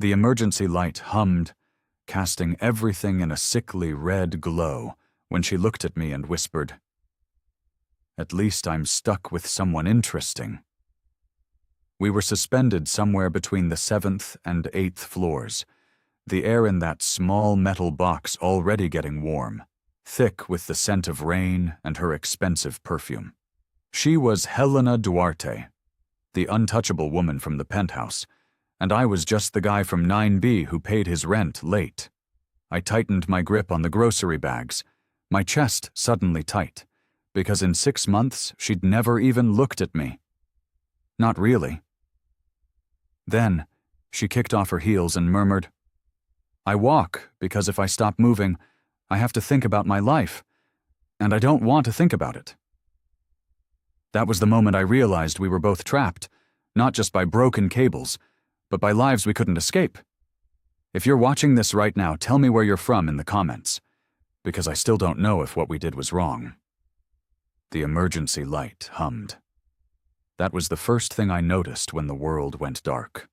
The emergency light hummed, casting everything in a sickly red glow when she looked at me and whispered, "At least I'm stuck with someone interesting." We were suspended somewhere between the 7th and 8th floors, the air in that small metal box already getting warm, thick with the scent of rain and her expensive perfume. She was Helena Duarte, the untouchable woman from the penthouse, and I was just the guy from 9B who paid his rent late. I tightened my grip on the grocery bags, my chest suddenly tight, because in 6 months she'd never even looked at me. Not really. Then, she kicked off her heels and murmured, "I walk because if I stop moving, I have to think about my life, and I don't want to think about it." That was the moment I realized we were both trapped, not just by broken cables, but by lives we couldn't escape. If you're watching this right now, tell me where you're from in the comments, because I still don't know if what we did was wrong. The emergency light hummed. That was the first thing I noticed when the world went dark.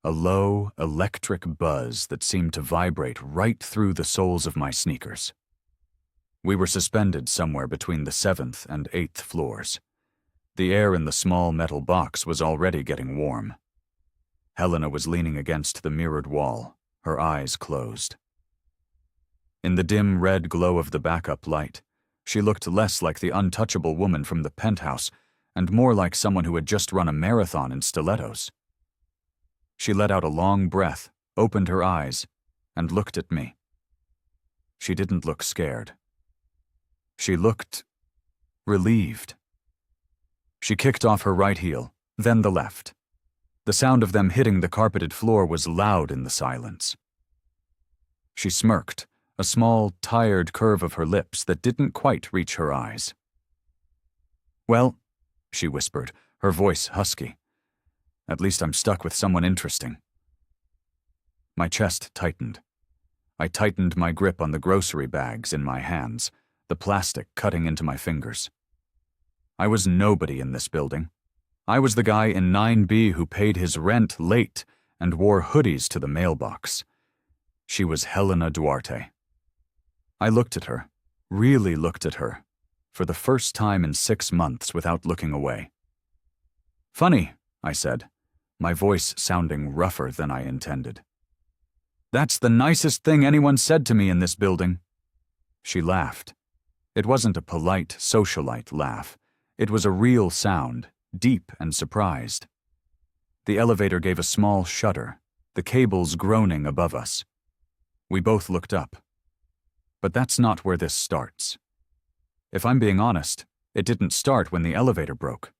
A low, electric buzz that seemed to vibrate right through the soles of my sneakers. We were suspended somewhere between the 7th and 8th floors. The air in the small metal box was already getting warm. Helena was leaning against the mirrored wall, her eyes closed. In the dim red glow of the backup light, she looked less like the untouchable woman from the penthouse and more like someone who had just run a marathon in stilettos. She let out a long breath, opened her eyes, and looked at me. She didn't look scared. She looked relieved. She kicked off her right heel, then the left. The sound of them hitting the carpeted floor was loud in the silence. She smirked, a small, tired curve of her lips that didn't quite reach her eyes. "Well," she whispered, her voice husky, "at least I'm stuck with someone interesting." My chest tightened. I tightened my grip on the grocery bags in my hands, the plastic cutting into my fingers. I was nobody in this building. I was the guy in 9B who paid his rent late and wore hoodies to the mailbox. She was Helena Duarte. I looked at her, really looked at her, for the first time in 6 months without looking away. "Funny," I said, my voice sounding rougher than I intended. "That's the nicest thing anyone said to me in this building." She laughed. It wasn't a polite socialite laugh. It was a real sound, deep and surprised. The elevator gave a small shudder, the cables groaning above us. We both looked up. But that's not where this starts. If I'm being honest, it didn't start when the elevator broke.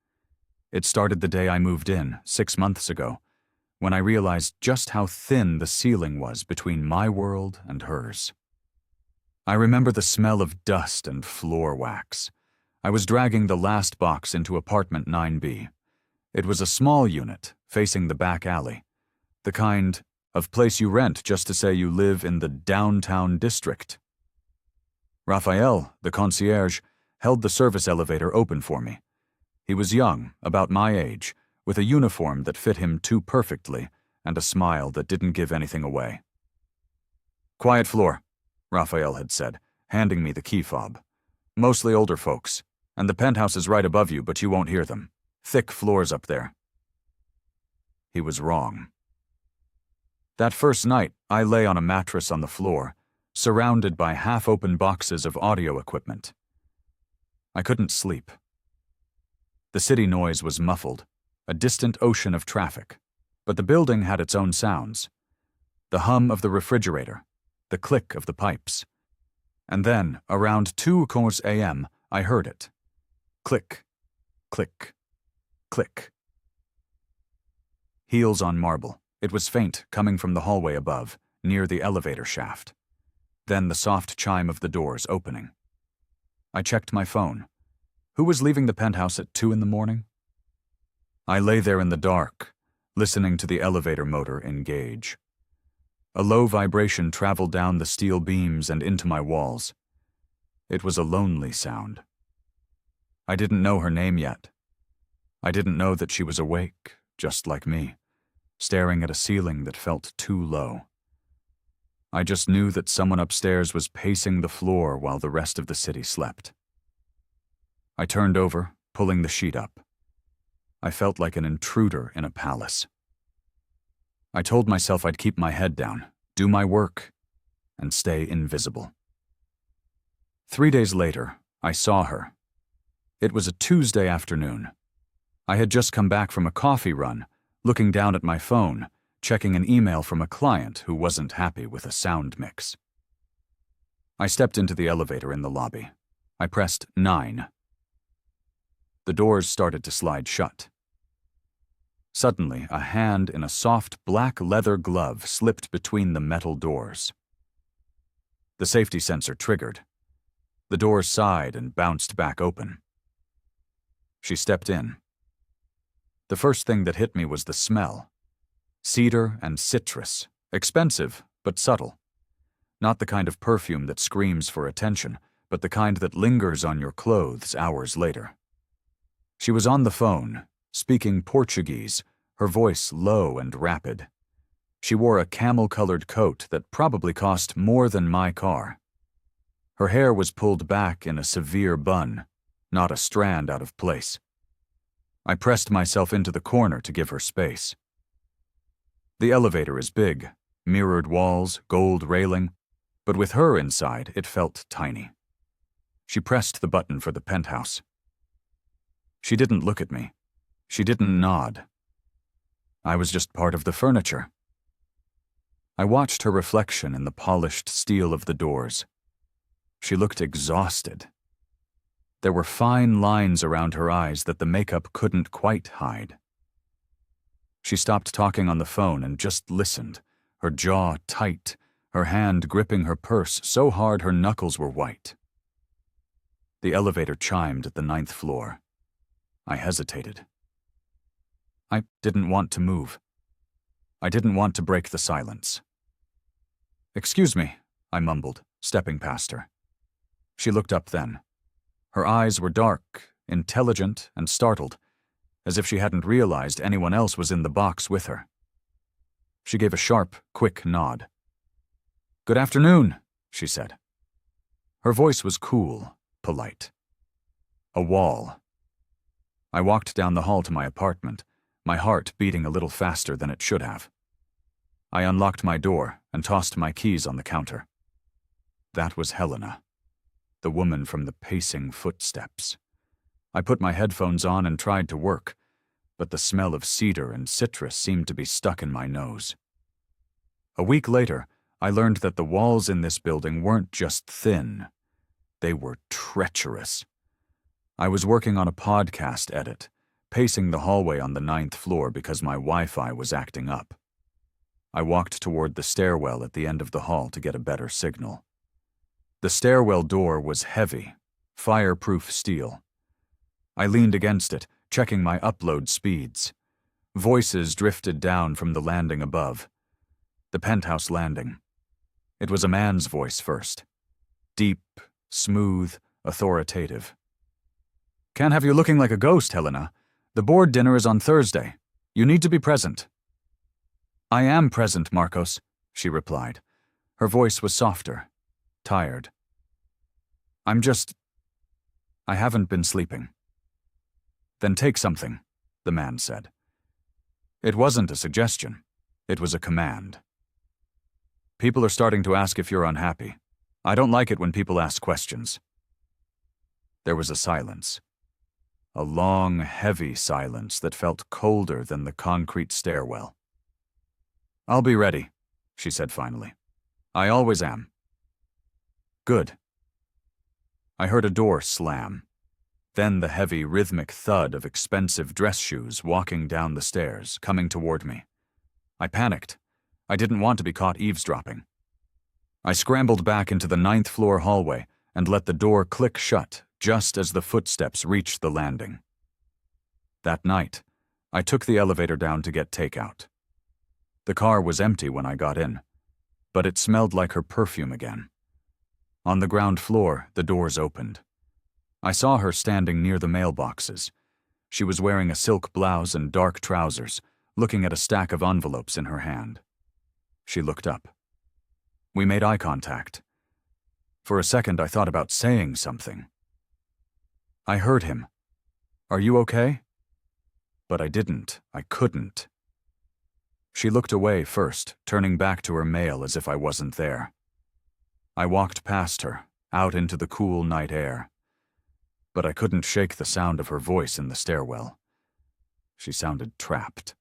It started the day I moved in, 6 months ago, when I realized just how thin the ceiling was between my world and hers. I remember the smell of dust and floor wax. I was dragging the last box into apartment 9B. It was a small unit, facing the back alley, the kind of place you rent just to say you live in the downtown district. Raphael, the concierge, held the service elevator open for me. He was young, about my age, with a uniform that fit him too perfectly and a smile that didn't give anything away. "Quiet floor," Raphael had said, handing me the key fob. "Mostly older folks, and the penthouse is right above you, but you won't hear them. Thick floors up there." He was wrong. That first night, I lay on a mattress on the floor, surrounded by half-open boxes of audio equipment. I couldn't sleep. The city noise was muffled, a distant ocean of traffic, but the building had its own sounds. The hum of the refrigerator, the click of the pipes. And then, around 2 a.m., I heard it. Click, click, click. Heels on marble. It was faint, coming from the hallway above, near the elevator shaft. Then the soft chime of the doors opening. I checked my phone. Who was leaving the penthouse at 2 a.m? I lay there in the dark, listening to the elevator motor engage. A low vibration traveled down the steel beams and into my walls. It was a lonely sound. I didn't know her name yet. I didn't know that she was awake, just like me, staring at a ceiling that felt too low. I just knew that someone upstairs was pacing the floor while the rest of the city slept. I turned over, pulling the sheet up. I felt like an intruder in a palace. I told myself I'd keep my head down, do my work, and stay invisible. 3 days later, I saw her. It was a Tuesday afternoon. I had just come back from a coffee run, looking down at my phone, checking an email from a client who wasn't happy with a sound mix. I stepped into the elevator in the lobby. I pressed 9. The doors started to slide shut. Suddenly, a hand in a soft black leather glove slipped between the metal doors. The safety sensor triggered. The doors sighed and bounced back open. She stepped in. The first thing that hit me was the smell. Cedar and citrus, expensive but subtle. Not the kind of perfume that screams for attention, but the kind that lingers on your clothes hours later. She was on the phone, speaking Portuguese, her voice low and rapid. She wore a camel-colored coat that probably cost more than my car. Her hair was pulled back in a severe bun, not a strand out of place. I pressed myself into the corner to give her space. The elevator is big, mirrored walls, gold railing, but with her inside, it felt tiny. She pressed the button for the penthouse. She didn't look at me. She didn't nod. I was just part of the furniture. I watched her reflection in the polished steel of the doors. She looked exhausted. There were fine lines around her eyes that the makeup couldn't quite hide. She stopped talking on the phone and just listened, her jaw tight, her hand gripping her purse so hard her knuckles were white. The elevator chimed at the 9th floor. I hesitated. I didn't want to move. I didn't want to break the silence. "Excuse me," I mumbled, stepping past her. She looked up then. Her eyes were dark, intelligent, and startled, as if she hadn't realized anyone else was in the box with her. She gave a sharp, quick nod. "Good afternoon," she said. Her voice was cool, polite. A wall. I walked down the hall to my apartment, my heart beating a little faster than it should have. I unlocked my door and tossed my keys on the counter. That was Helena, the woman from the pacing footsteps. I put my headphones on and tried to work, but the smell of cedar and citrus seemed to be stuck in my nose. A week later, I learned that the walls in this building weren't just thin. They were treacherous. I was working on a podcast edit, pacing the hallway on the 9th floor because my Wi-Fi was acting up. I walked toward the stairwell at the end of the hall to get a better signal. The stairwell door was heavy, fireproof steel. I leaned against it, checking my upload speeds. Voices drifted down from the landing above. The penthouse landing. It was a man's voice first. Deep, smooth, authoritative. "Can't have you looking like a ghost, Helena. The board dinner is on Thursday. You need to be present." "I am present, Marcos," she replied. Her voice was softer, tired. I haven't been sleeping." "Then take something," the man said. It wasn't a suggestion. It was a command. "People are starting to ask if you're unhappy. I don't like it when people ask questions." There was a silence. A long, heavy silence that felt colder than the concrete stairwell. "I'll be ready," she said finally. "I always am." "Good." I heard a door slam, then the heavy, rhythmic thud of expensive dress shoes walking down the stairs, coming toward me. I panicked. I didn't want to be caught eavesdropping. I scrambled back into the 9th floor hallway and let the door click shut just as the footsteps reached the landing. That night, I took the elevator down to get takeout. The car was empty when I got in, but it smelled like her perfume again. On the ground floor, the doors opened. I saw her standing near the mailboxes. She was wearing a silk blouse and dark trousers, looking at a stack of envelopes in her hand. She looked up. We made eye contact. For a second, I thought about saying something. I heard him. Are you okay? But I didn't. I couldn't. She looked away first, turning back to her mail as if I wasn't there. I walked past her, out into the cool night air. But I couldn't shake the sound of her voice in the stairwell. She sounded trapped.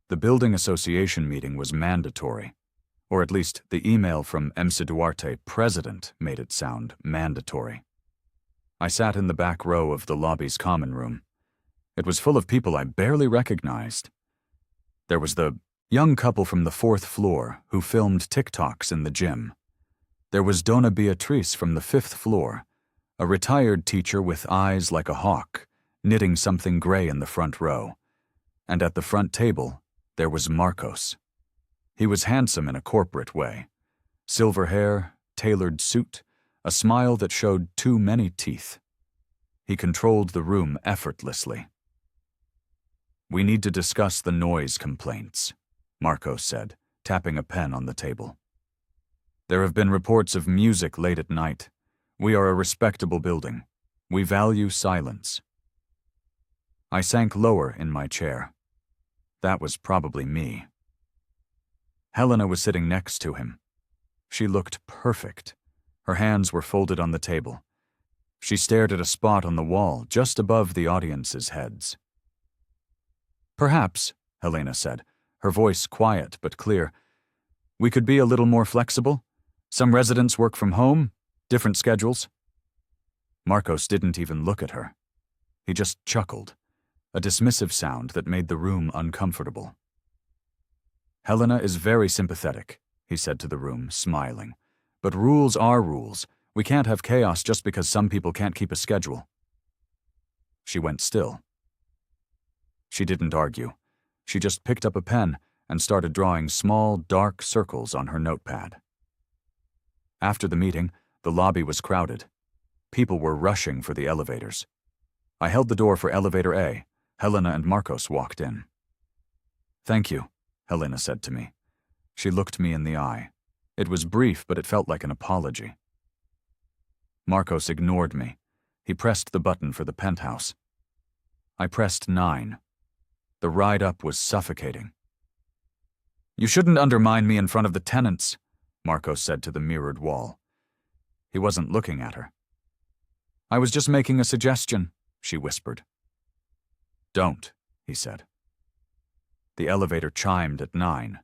The building association meeting was mandatory, or at least the email from MC Duarte, president, made it sound mandatory. I sat in the back row of the lobby's common room. It was full of people I barely recognized. There was the young couple from the 4th floor who filmed TikToks in the gym. There was Dona Beatriz from the 5th floor, a retired teacher with eyes like a hawk, knitting something gray in the front row. And at the front table, there was Marcos. He was handsome in a corporate way. Silver hair, tailored suit, a smile that showed too many teeth. He controlled the room effortlessly. We need to discuss the noise complaints, Marcos said, tapping a pen on the table. There have been reports of music late at night. We are a respectable building. We value silence. I sank lower in my chair. That was probably me. Helena was sitting next to him. She looked perfect. Her hands were folded on the table. She stared at a spot on the wall just above the audience's heads. Perhaps, Helena said, her voice quiet but clear, we could be a little more flexible. Some residents work from home, different schedules. Marcos didn't even look at her. He just chuckled, a dismissive sound that made the room uncomfortable. Helena is very sympathetic, he said to the room, smiling. But rules are rules. We can't have chaos just because some people can't keep a schedule. She went still. She didn't argue. She just picked up a pen and started drawing small, dark circles on her notepad. After the meeting, the lobby was crowded. People were rushing for the elevators. I held the door for elevator A. Helena and Marcos walked in. Thank you, Helena said to me. She looked me in the eye. It was brief, but it felt like an apology. Marcos ignored me. He pressed the button for the penthouse. I pressed 9. The ride up was suffocating. You shouldn't undermine me in front of the tenants, Marcos said to the mirrored wall. He wasn't looking at her. I was just making a suggestion, she whispered. Don't, he said. The elevator chimed at 9.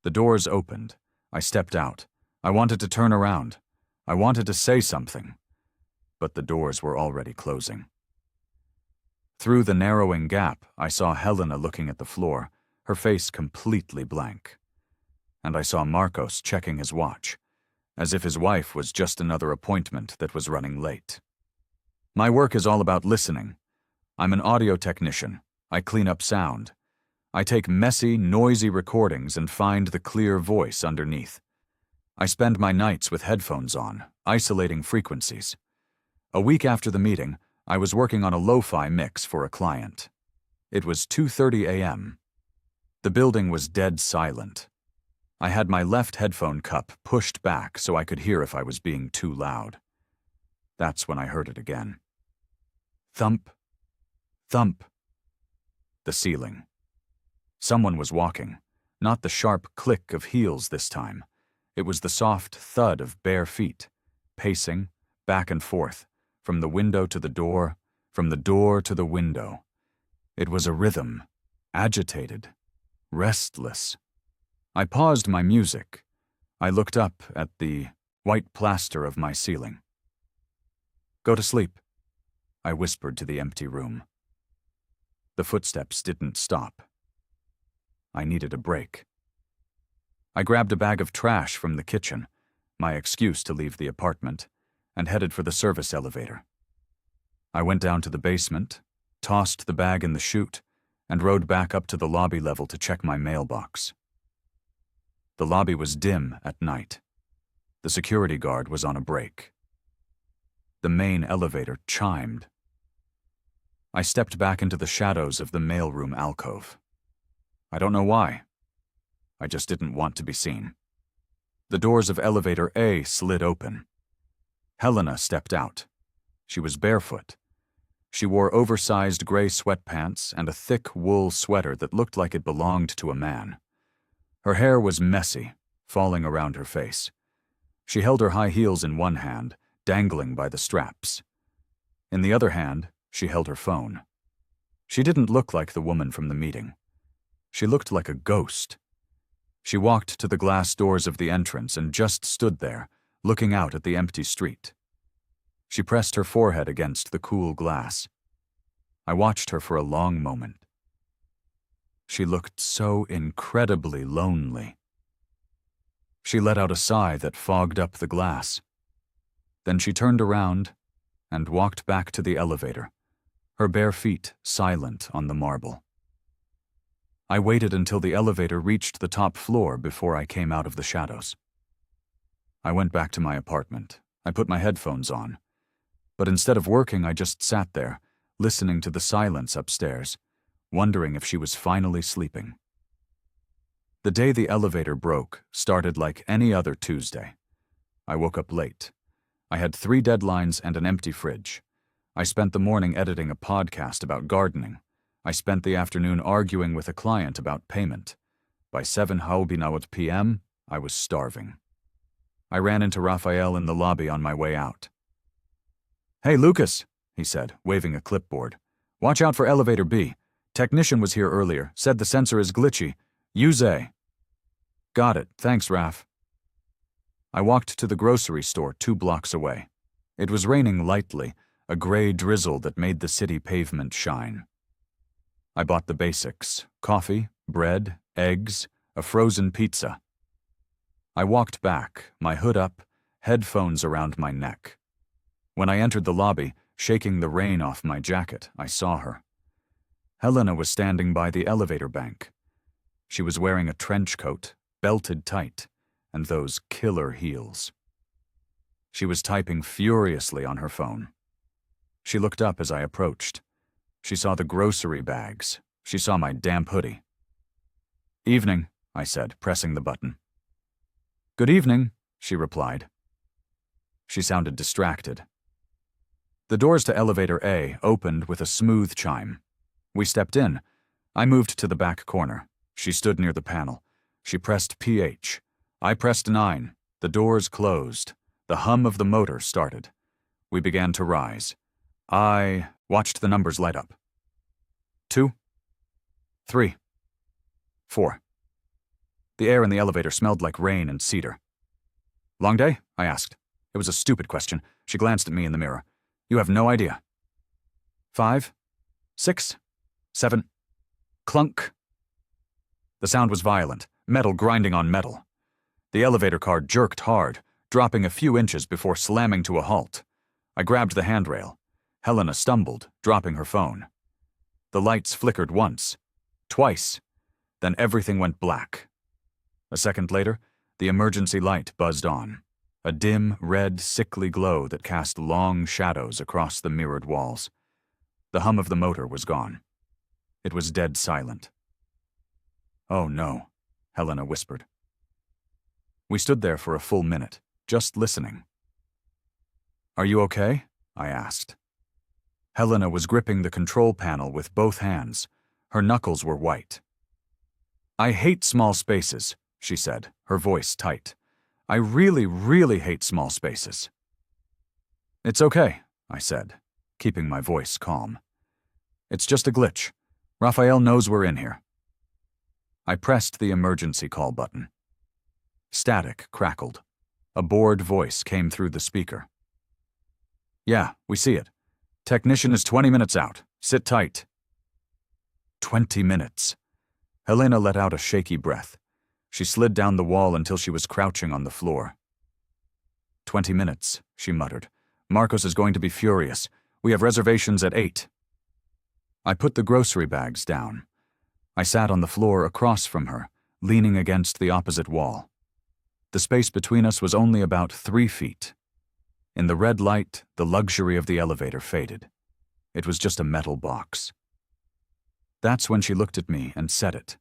The doors opened. I stepped out. I wanted to turn around. I wanted to say something. But the doors were already closing. Through the narrowing gap, I saw Helena looking at the floor, her face completely blank. And I saw Marcos checking his watch, as if his wife was just another appointment that was running late. My work is all about listening. I'm an audio technician. I clean up sound. I take messy, noisy recordings and find the clear voice underneath. I spend my nights with headphones on, isolating frequencies. A week after the meeting, I was working on a lo-fi mix for a client. It was 2:30 a.m. The building was dead silent. I had my left headphone cup pushed back so I could hear if I was being too loud. That's when I heard it again. Thump. Thump. The ceiling. Someone was walking, not the sharp click of heels this time. It was the soft thud of bare feet, pacing, back and forth, from the window to the door, from the door to the window. It was a rhythm, agitated, restless. I paused my music. I looked up at the white plaster of my ceiling. Go to sleep, I whispered to the empty room. The footsteps didn't stop. I needed a break. I grabbed a bag of trash from the kitchen, my excuse to leave the apartment, and headed for the service elevator. I went down to the basement, tossed the bag in the chute, and rode back up to the lobby level to check my mailbox. The lobby was dim at night. The security guard was on a break. The main elevator chimed. I stepped back into the shadows of the mailroom alcove. I don't know why. I just didn't want to be seen. The doors of elevator A slid open. Helena stepped out. She was barefoot. She wore oversized gray sweatpants and a thick wool sweater that looked like it belonged to a man. Her hair was messy, falling around her face. She held her high heels in one hand, dangling by the straps. In the other hand, she held her phone. She didn't look like the woman from the meeting. She looked like a ghost. She walked to the glass doors of the entrance and just stood there, looking out at the empty street. She pressed her forehead against the cool glass. I watched her for a long moment. She looked so incredibly lonely. She let out a sigh that fogged up the glass. Then she turned around and walked back to the elevator, her bare feet silent on the marble. I waited until the elevator reached the top floor before I came out of the shadows. I went back to my apartment. I put my headphones on. But instead of working, I just sat there, listening to the silence upstairs, wondering if she was finally sleeping. The day the elevator broke started like any other Tuesday. I woke up late. I had 3 deadlines and an empty fridge. I spent the morning editing a podcast about gardening. I spent the afternoon arguing with a client about payment. By 7:00 p.m., I was starving. I ran into Raphael in the lobby on my way out. "Hey, Lucas," he said, waving a clipboard. "Watch out for elevator B. Technician was here earlier, said the sensor is glitchy. Use A." "Got it, thanks, Raph." I walked to the grocery store 2 blocks away. It was raining lightly, a gray drizzle that made the city pavement shine. I bought the basics: coffee, bread, eggs, a frozen pizza. I walked back, my hood up, headphones around my neck. When I entered the lobby, shaking the rain off my jacket, I saw her. Helena was standing by the elevator bank. She was wearing a trench coat, belted tight, and those killer heels. She was typing furiously on her phone. She looked up as I approached. She saw the grocery bags. She saw my damp hoodie. "Evening," I said, pressing the button. "Good evening," she replied. She sounded distracted. The doors to elevator A opened with a smooth chime. We stepped in. I moved to the back corner. She stood near the panel. She pressed PH. I pressed 9. The doors closed. The hum of the motor started. We began to rise. I watched the numbers light up. 2, 3, 4. The air in the elevator smelled like rain and cedar. "Long day?" I asked. It was a stupid question. She glanced at me in the mirror. "You have no idea." 5, 6, 7. Clunk. The sound was violent, metal grinding on metal. The elevator car jerked hard, dropping a few inches before slamming to a halt. I grabbed the handrail. Helena stumbled, dropping her phone. The lights flickered once, twice, then everything went black. A second later, the emergency light buzzed on, a dim, red, sickly glow that cast long shadows across the mirrored walls. The hum of the motor was gone. It was dead silent. "Oh no," Helena whispered. We stood there for a full minute, just listening. "Are you okay?" I asked. Helena was gripping the control panel with both hands. Her knuckles were white. "I hate small spaces," she said, her voice tight. "I really, really hate small spaces." "It's okay," I said, keeping my voice calm. "It's just a glitch. Raphael knows we're in here." I pressed the emergency call button. Static crackled. A bored voice came through the speaker. "Yeah, we see it. Technician is 20 minutes out. Sit tight." 20 minutes. Helena let out a shaky breath. She slid down the wall until she was crouching on the floor. 20 minutes, she muttered. "Marcos is going to be furious. We have reservations at 8. I put the grocery bags down. I sat on the floor across from her, leaning against the opposite wall. The space between us was only about 3 feet. In the red light, the luxury of the elevator faded. It was just a metal box. That's when she looked at me and said it.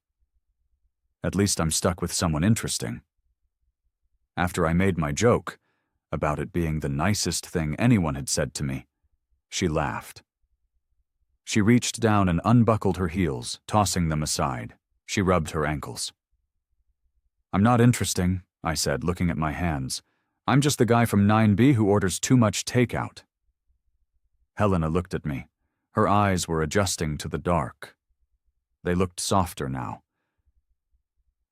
At least I'm stuck with someone interesting. After I made my joke, about it being the nicest thing anyone had said to me, she laughed. She reached down and unbuckled her heels, tossing them aside. She rubbed her ankles. "I'm not interesting," I said, looking at my hands. "I'm just the guy from 9B who orders too much takeout." Helena looked at me. Her eyes were adjusting to the dark. They looked softer now.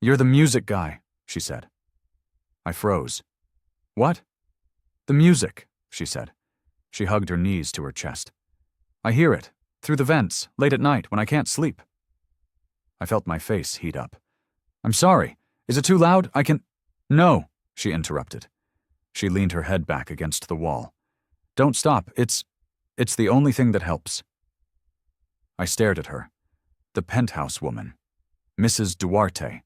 "You're the music guy," she said. I froze. "What?" "The music," she said. She hugged her knees to her chest. "I hear it, through the vents, late at night when I can't sleep." I felt my face heat up. "I'm sorry. Is it too loud? I can—" "No," she interrupted. She leaned her head back against the wall. "Don't stop. It's the only thing that helps." I stared at her. The penthouse woman. Mrs. Duarte,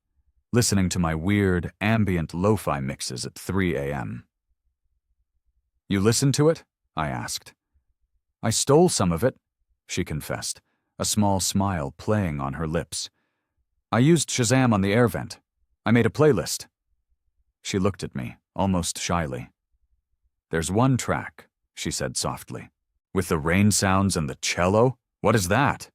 listening to my weird, ambient lo-fi mixes at 3 a.m. "You listened to it?" I asked. "I stole some of it," she confessed, a small smile playing on her lips. "I used Shazam on the air vent. I made a playlist." She looked at me, almost shyly. "There's one track," she said softly. "With the rain sounds and the cello? What is that?"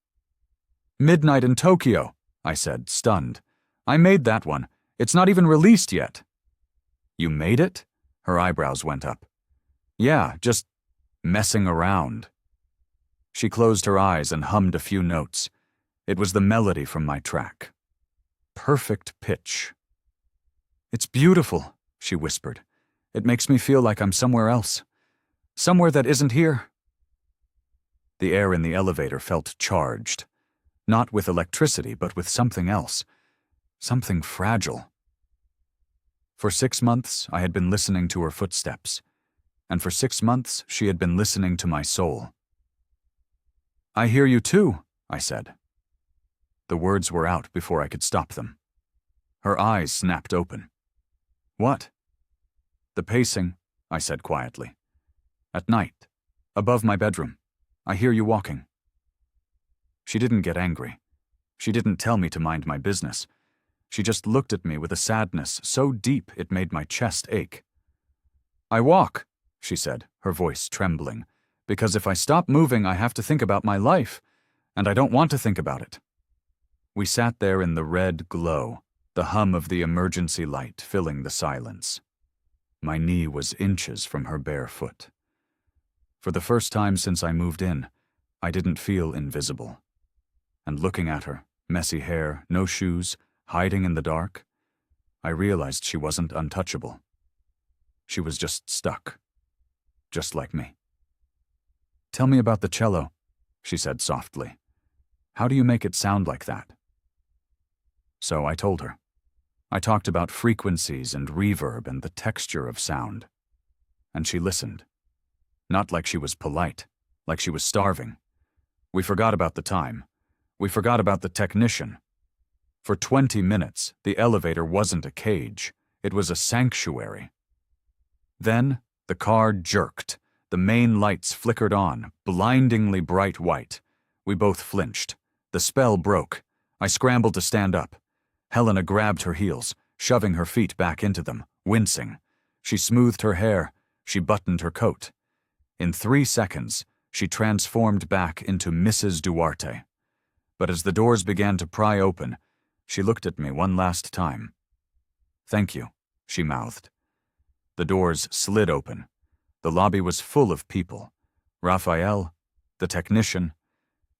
"Midnight in Tokyo," I said, stunned. "I made that one. It's not even released yet." "You made it?" Her eyebrows went up. "Yeah, just messing around." She closed her eyes and hummed a few notes. It was the melody from my track. Perfect pitch. "It's beautiful," she whispered. "It makes me feel like I'm somewhere else. Somewhere that isn't here." The air in the elevator felt charged. Not with electricity, but with something else. Something fragile. For 6 months, I had been listening to her footsteps. And for 6 months, she had been listening to my soul. "I hear you too," I said. The words were out before I could stop them. Her eyes snapped open. "What?" "The pacing," I said quietly. "At night, above my bedroom, I hear you walking." She didn't get angry. She didn't tell me to mind my business. She just looked at me with a sadness so deep it made my chest ache. "I walk," she said, her voice trembling, "because if I stop moving, I have to think about my life, and I don't want to think about it." We sat there in the red glow, the hum of the emergency light filling the silence. My knee was inches from her bare foot. For the first time since I moved in, I didn't feel invisible. And looking at her, messy hair, no shoes, hiding in the dark, I realized she wasn't untouchable. She was just stuck. Just like me. "Tell me about the cello," she said softly. "How do you make it sound like that?" So I told her. I talked about frequencies and reverb and the texture of sound. And she listened. Not like she was polite, like she was starving. We forgot about the time. We forgot about the technician. For 20 minutes, the elevator wasn't a cage. It was a sanctuary. Then, the car jerked. The main lights flickered on, blindingly bright white. We both flinched. The spell broke. I scrambled to stand up. Helena grabbed her heels, shoving her feet back into them, wincing. She smoothed her hair. She buttoned her coat. In 3 seconds, she transformed back into Mrs. Duarte. But as the doors began to pry open, she looked at me one last time. "Thank you," she mouthed. The doors slid open. The lobby was full of people. Raphael, the technician,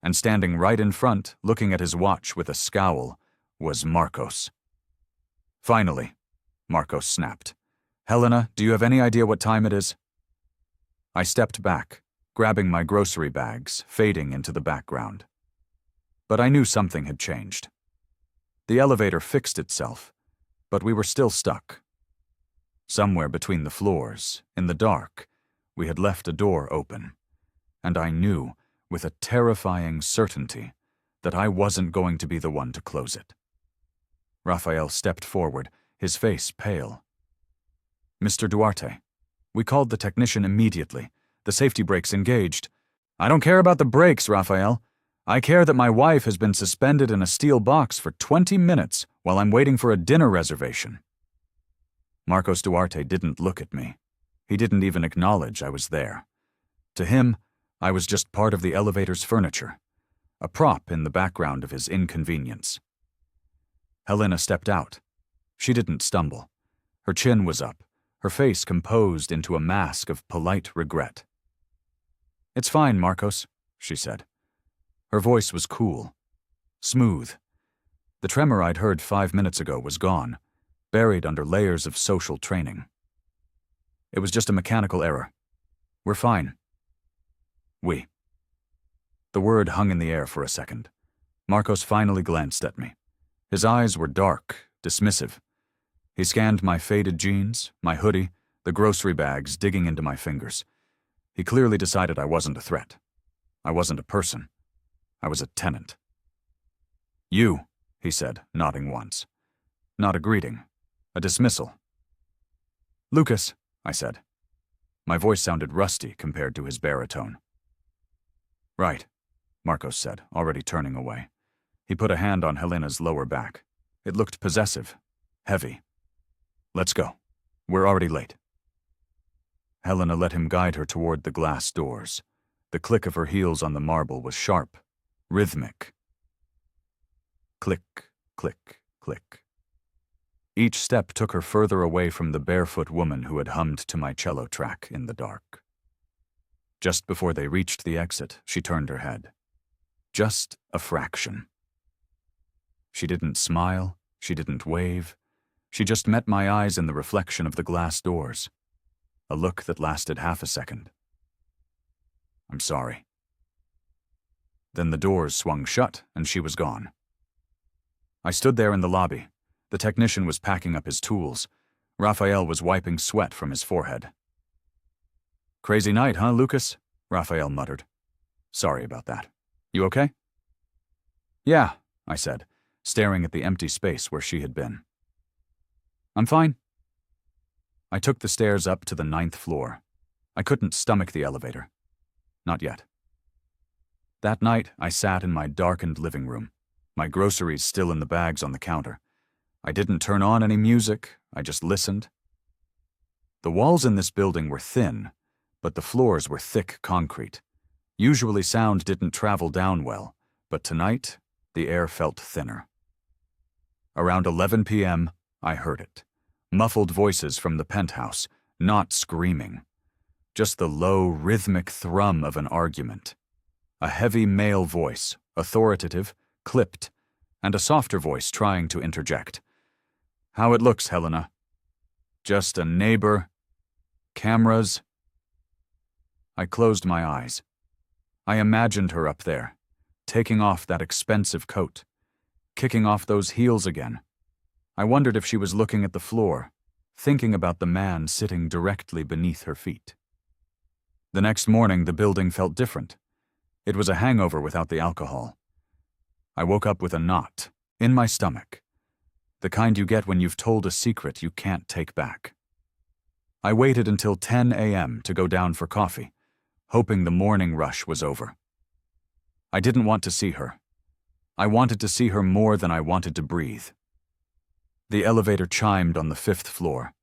and standing right in front, looking at his watch with a scowl, was Marcos. "Finally," Marcos snapped. "Helena, do you have any idea what time it is?" I stepped back, grabbing my grocery bags, fading into the background. But I knew something had changed. The elevator fixed itself, but we were still stuck. Somewhere between the floors, in the dark, we had left a door open, and I knew, with a terrifying certainty, that I wasn't going to be the one to close it. Raphael stepped forward, his face pale. "Mr. Duarte, we called the technician immediately. The safety brakes engaged." "I don't care about the brakes, Raphael. I care that my wife has been suspended in a steel box for 20 minutes, while I'm waiting for a dinner reservation. Marcos Duarte didn't look at me. He didn't even acknowledge I was there. To him, I was just part of the elevator's furniture, a prop in the background of his inconvenience. Helena stepped out. She didn't stumble. Her chin was up, her face composed into a mask of polite regret. "It's fine, Marcos," she said. Her voice was cool, smooth. The tremor I'd heard 5 minutes ago was gone, buried under layers of social training. "It was just a mechanical error. We're fine." We. The word hung in the air for a second. Marcos finally glanced at me. His eyes were dark, dismissive. He scanned my faded jeans, my hoodie, the grocery bags digging into my fingers. He clearly decided I wasn't a threat. I wasn't a person. I was a tenant. "You," he said, nodding once. Not a greeting, a dismissal. "Lucas," I said. My voice sounded rusty compared to his baritone. "Right," Marcos said, already turning away. He put a hand on Helena's lower back. It looked possessive, heavy. "Let's go. We're already late." Helena let him guide her toward the glass doors. The click of her heels on the marble was sharp, rhythmic. Click, click, click. Each step took her further away from the barefoot woman who had hummed to my cello track in the dark. Just before they reached the exit, she turned her head. Just a fraction. She didn't smile, she didn't wave. She just met my eyes in the reflection of the glass doors. A look that lasted half a second. "I'm sorry." Then the doors swung shut and she was gone. I stood there in the lobby. The technician was packing up his tools. Raphael was wiping sweat from his forehead. "Crazy night, huh, Lucas?" Raphael muttered. "Sorry about that. You okay?" "Yeah," I said, staring at the empty space where she had been. "I'm fine." I took the stairs up to the 9th floor. I couldn't stomach the elevator. Not yet. That night, I sat in my darkened living room, my groceries still in the bags on the counter. I didn't turn on any music, I just listened. The walls in this building were thin, but the floors were thick concrete. Usually sound didn't travel down well, but tonight, the air felt thinner. Around 11 p.m., I heard it. Muffled voices from the penthouse, not screaming. Just the low, rhythmic thrum of an argument. A heavy male voice, authoritative, clipped, and a softer voice trying to interject. "How it looks, Helena? Just a neighbor? Cameras?" I closed my eyes. I imagined her up there, taking off that expensive coat, kicking off those heels again. I wondered if she was looking at the floor, thinking about the man sitting directly beneath her feet. The next morning, the building felt different. It was a hangover without the alcohol. I woke up with a knot, in my stomach, the kind you get when you've told a secret you can't take back. I waited until 10 a.m. to go down for coffee, hoping the morning rush was over. I didn't want to see her. I wanted to see her more than I wanted to breathe. The elevator chimed on the 5th floor.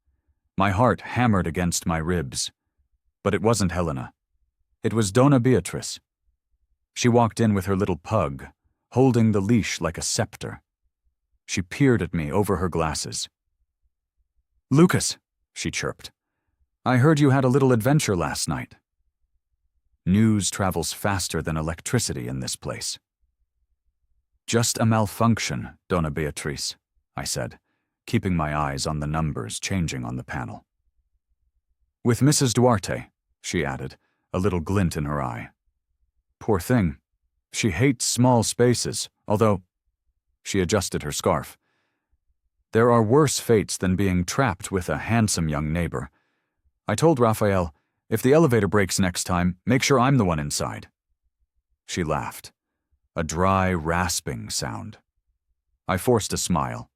My heart hammered against my ribs. But it wasn't Helena. It was Dona Beatriz. She walked in with her little pug, holding the leash like a scepter. She peered at me over her glasses. "Lucas," she chirped. "I heard you had a little adventure last night." News travels faster than electricity in this place. "Just a malfunction, Dona Beatriz," I said, keeping my eyes on the numbers changing on the panel. "With Mrs. Duarte," she added, a little glint in her eye. "Poor thing. She hates small spaces, although—" She adjusted her scarf. "There are worse fates than being trapped with a handsome young neighbor. I told Raphael, if the elevator breaks next time, make sure I'm the one inside." She laughed. A dry, rasping sound. I forced a smile.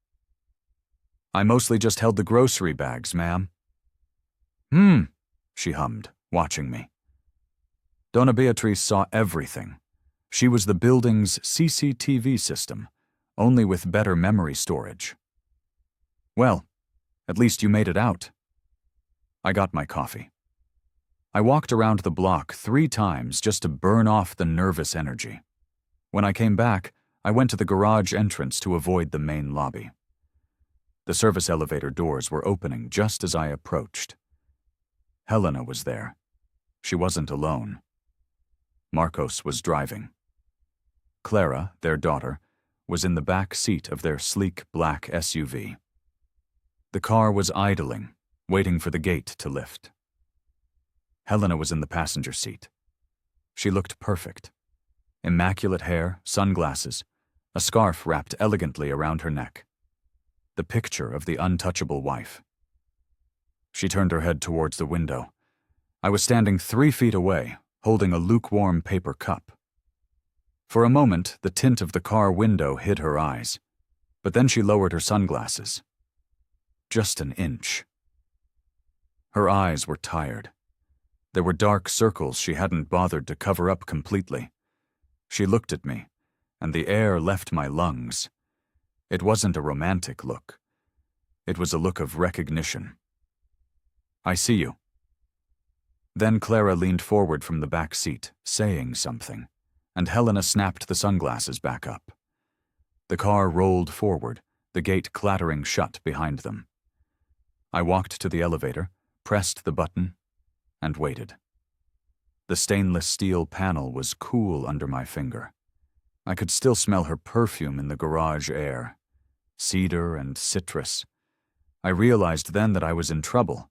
"I mostly just held the grocery bags, ma'am." She hummed, watching me. Dona Beatriz saw everything. She was the building's CCTV system, only with better memory storage. Well, at least you made it out. I got my coffee. I walked around the block 3 times just to burn off the nervous energy. When I came back, I went to the garage entrance to avoid the main lobby. The service elevator doors were opening just as I approached. Helena was there. She wasn't alone. Marcos was driving. Clara, their daughter, was in the back seat of their sleek black SUV. The car was idling, waiting for the gate to lift. Helena was in the passenger seat. She looked perfect. Immaculate hair, sunglasses, a scarf wrapped elegantly around her neck. The picture of the untouchable wife. She turned her head towards the window. I was standing 3 feet away, holding a lukewarm paper cup. For a moment, the tint of the car window hid her eyes, but then she lowered her sunglasses. Just an inch. Her eyes were tired. There were dark circles she hadn't bothered to cover up completely. She looked at me, and the air left my lungs. It wasn't a romantic look. It was a look of recognition. I see you. Then Clara leaned forward from the back seat, saying something, and Helena snapped the sunglasses back up. The car rolled forward, the gate clattering shut behind them. I walked to the elevator, pressed the button, and waited. The stainless steel panel was cool under my finger. I could still smell her perfume in the garage air. Cedar and citrus. I realized then that I was in trouble,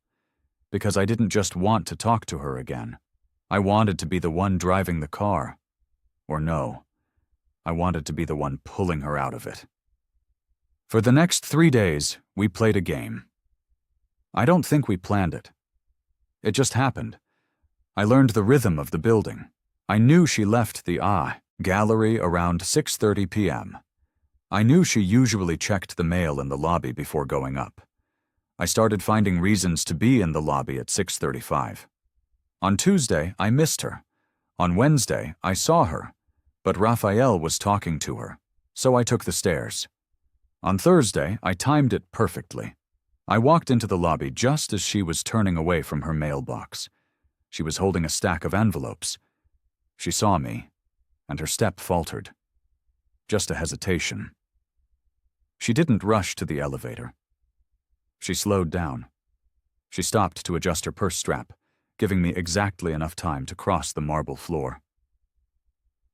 because I didn't just want to talk to her again. I wanted to be the one driving the car. Or no, I wanted to be the one pulling her out of it. For the next 3 days, we played a game. I don't think we planned it. It just happened. I learned the rhythm of the building. I knew she left the gallery around 6:30 p.m. I knew she usually checked the mail in the lobby before going up. I started finding reasons to be in the lobby at 6:35. On Tuesday, I missed her. On Wednesday, I saw her, but Raphael was talking to her, so I took the stairs. On Thursday, I timed it perfectly. I walked into the lobby just as she was turning away from her mailbox. She was holding a stack of envelopes. She saw me, and her step faltered. Just a hesitation. She didn't rush to the elevator. She slowed down. She stopped to adjust her purse strap, giving me exactly enough time to cross the marble floor.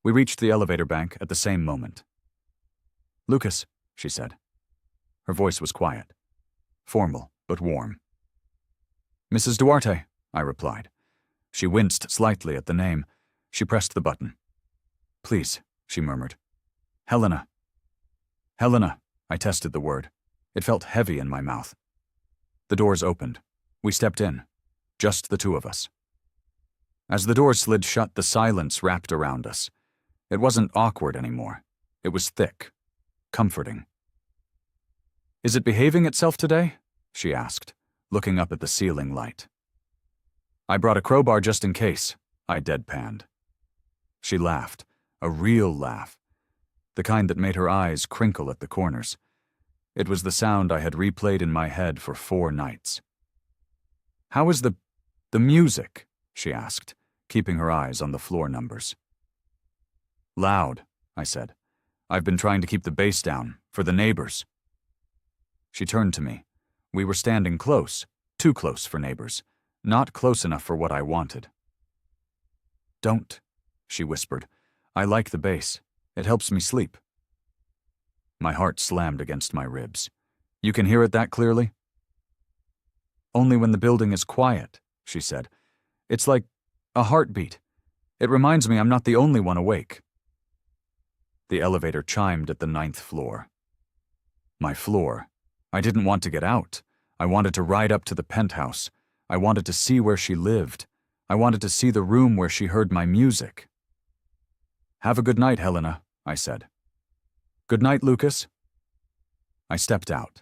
We reached the elevator bank at the same moment. "Lucas," she said. Her voice was quiet, formal but warm. "Mrs. Duarte," I replied. She winced slightly at the name. She pressed the button. "Please," she murmured. "Helena." "Helena," I tested the word. It felt heavy in my mouth. The doors opened. We stepped in, just the two of us. As the doors slid shut, the silence wrapped around us. It wasn't awkward anymore. It was thick, comforting. "Is it behaving itself today?" she asked, looking up at the ceiling light. "I brought a crowbar just in case," I deadpanned. She laughed, a real laugh, the kind that made her eyes crinkle at the corners. It was the sound I had replayed in my head for 4 nights. "How is the music?" she asked, keeping her eyes on the floor numbers. "Loud," I said. "I've been trying to keep the bass down, for the neighbors." She turned to me. We were standing close, too close for neighbors, not close enough for what I wanted. "Don't," she whispered. "I like the bass. It helps me sleep." My heart slammed against my ribs. "You can hear it that clearly?" "Only when the building is quiet," she said. "It's like a heartbeat. It reminds me I'm not the only one awake." The elevator chimed at the 9th floor. My floor. I didn't want to get out. I wanted to ride up to the penthouse. I wanted to see where she lived. I wanted to see the room where she heard my music. "Have a good night, Helena," I said. "Good night, Lucas." I stepped out.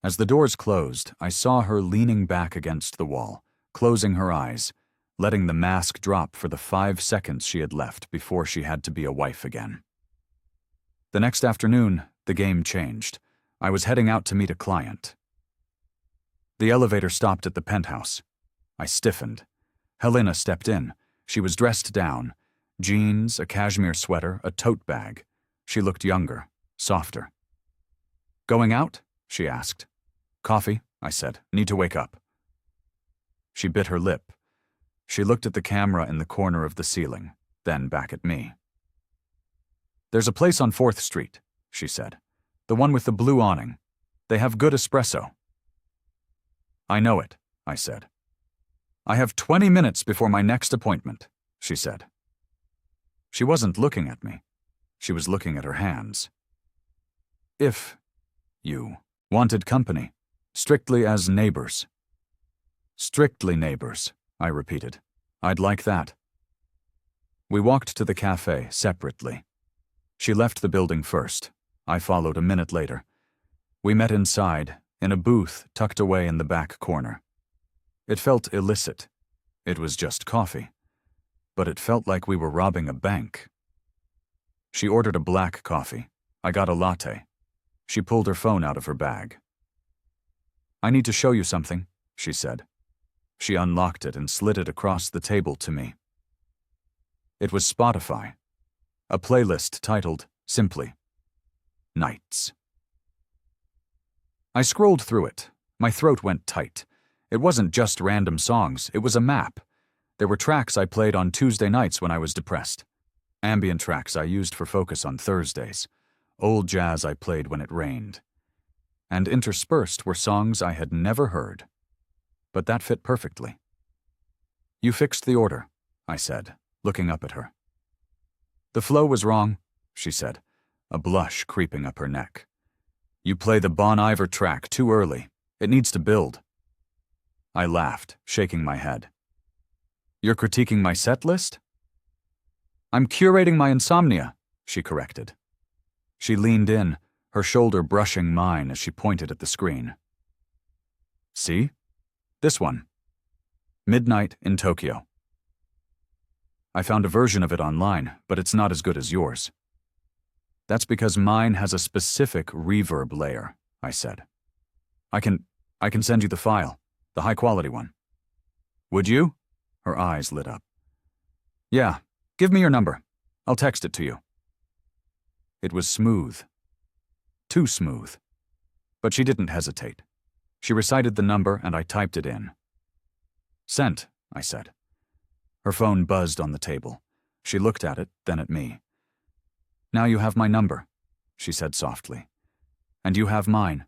As the doors closed, I saw her leaning back against the wall, closing her eyes, letting the mask drop for the 5 seconds she had left before she had to be a wife again. The next afternoon, the game changed. I was heading out to meet a client. The elevator stopped at the penthouse. I stiffened. Helena stepped in. She was dressed down. Jeans, a cashmere sweater, a tote bag. She looked younger, softer. "Going out?" she asked. "Coffee," I said. "Need to wake up." She bit her lip. She looked at the camera in the corner of the ceiling, then back at me. "There's a place on 4th Street, she said. "The one with the blue awning. They have good espresso." "I know it," I said. "I have 20 minutes before my next appointment," she said. She wasn't looking at me. She was looking at her hands. "If you wanted company, strictly as neighbors." "Strictly neighbors," I repeated. "I'd like that." We walked to the cafe separately. She left the building first. I followed a minute later. We met inside, in a booth tucked away in the back corner. It felt illicit. It was just coffee. But it felt like we were robbing a bank. She ordered a black coffee. I got a latte. She pulled her phone out of her bag. "I need to show you something," she said. She unlocked it and slid it across the table to me. It was Spotify, a playlist titled, simply, Nights. I scrolled through it. My throat went tight. It wasn't just random songs, it was a map. There were tracks I played on Tuesday nights when I was depressed. Ambient tracks I used for focus on Thursdays. Old jazz I played when it rained. And interspersed were songs I had never heard. But that fit perfectly. "You fixed the order," I said, looking up at her. "The flow was wrong," she said, a blush creeping up her neck. "You play the Bon Iver track too early. It needs to build." I laughed, shaking my head. "You're critiquing my set list?" "I'm curating my insomnia," she corrected. She leaned in, her shoulder brushing mine as she pointed at the screen. "See? This one. Midnight in Tokyo." "I found a version of it online, but it's not as good as yours." "That's because mine has a specific reverb layer," I said. I can send you the file, the high-quality one." "Would you?" Her eyes lit up. "Yeah, give me your number. I'll text it to you." It was smooth. Too smooth. But she didn't hesitate. She recited the number and I typed it in. "Sent," I said. Her phone buzzed on the table. She looked at it, then at me. "Now you have my number," she said softly. "And you have mine."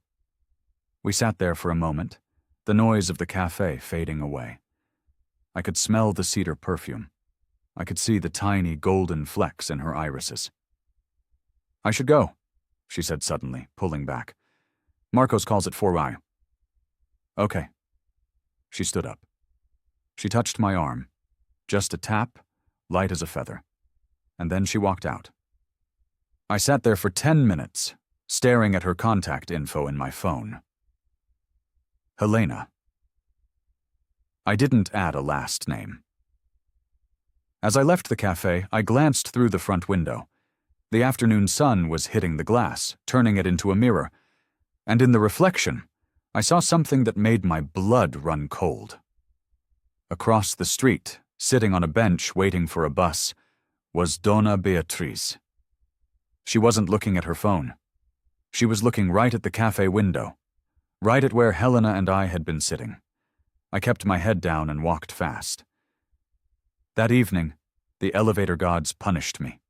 We sat there for a moment, the noise of the cafe fading away. I could smell the cedar perfume. I could see the tiny golden flecks in her irises. "I should go," she said suddenly, pulling back. "Marcos calls at 4i." "Okay." She stood up. She touched my arm. Just a tap, light as a feather. And then she walked out. I sat there for 10 minutes, staring at her contact info in my phone. Helena. I didn't add a last name. As I left the cafe, I glanced through the front window. The afternoon sun was hitting the glass, turning it into a mirror. And in the reflection, I saw something that made my blood run cold. Across the street, sitting on a bench waiting for a bus, was Donna Beatriz. She wasn't looking at her phone. She was looking right at the cafe window, right at where Helena and I had been sitting. I kept my head down and walked fast. That evening, the elevator gods punished me.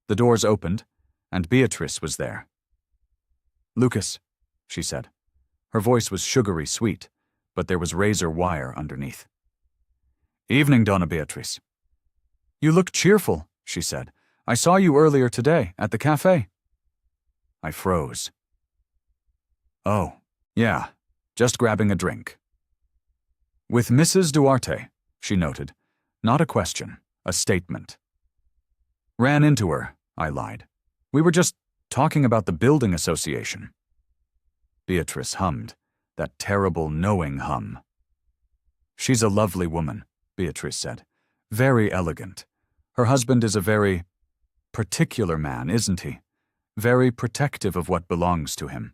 The doors opened, and Beatrice was there. "Lucas," she said. Her voice was sugary sweet, but there was razor wire underneath. "Evening, Donna Beatrice." "You look cheerful," she said. "I saw you earlier today, at the cafe." I froze. "Oh, yeah, just grabbing a drink." "With Mrs. Duarte," she noted. Not a question, a statement. "Ran into her," I lied. "We were just talking about the building association." Beatrice hummed, that terrible knowing hum. "She's a lovely woman," Beatrice said. "Very elegant. Her husband is a very particular man, isn't he? very protective of what belongs to him.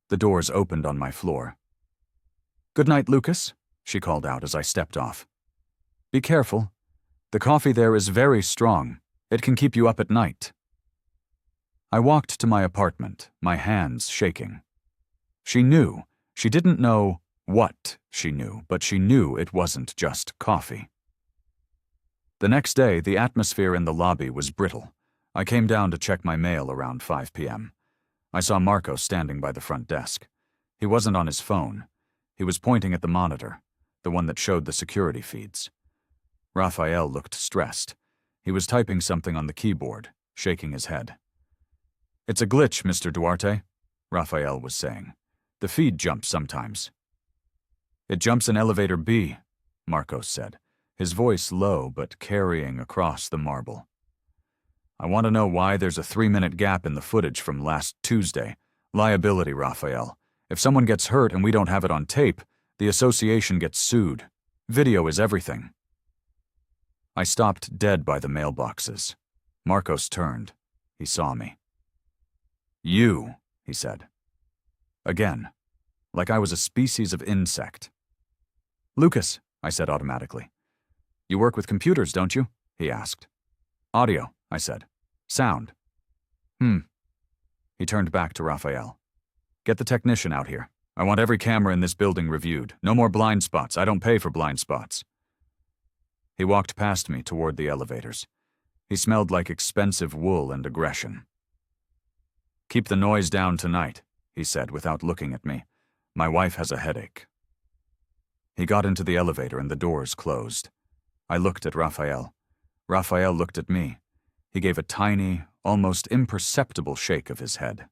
The doors opened on my floor. "Good night, Lucas," she called out as I stepped off. "Be careful. The coffee there is very strong. It can keep you up at night." I walked to my apartment, my hands shaking. She knew. She didn't know what she knew, but she knew it wasn't just coffee. The next day, the atmosphere in the lobby was brittle. I came down to check my mail around 5 p.m. I saw Marco standing by the front desk. He wasn't on his phone. He was pointing at the monitor, the one that showed the security feeds. Raphael looked stressed. He was typing something on the keyboard, shaking his head. "It's a glitch, Mr. Duarte," Raphael was saying. "The feed jumps sometimes." "It jumps in elevator B," Marcos said, his voice low but carrying across the marble. "I want to know why there's a 3-minute gap in the footage from last Tuesday. Liability, Raphael. If someone gets hurt and we don't have it on tape, the association gets sued. Video is everything." I stopped dead by the mailboxes. Marcos turned. He saw me. "You," he said. Again, like I was a species of insect. "Lucas," I said automatically. "You work with computers, don't you?" he asked. "Audio," I said. "Sound." He turned back to Raphael. "Get the technician out here. I want every camera in this building reviewed. No more blind spots. I don't pay for blind spots." He walked past me toward the elevators. He smelled like expensive wool and aggression. "Keep the noise down tonight," he said without looking at me. "My wife has a headache." He got into the elevator and the doors closed. I looked at Raphael. Raphael looked at me. He gave a tiny, almost imperceptible shake of his head.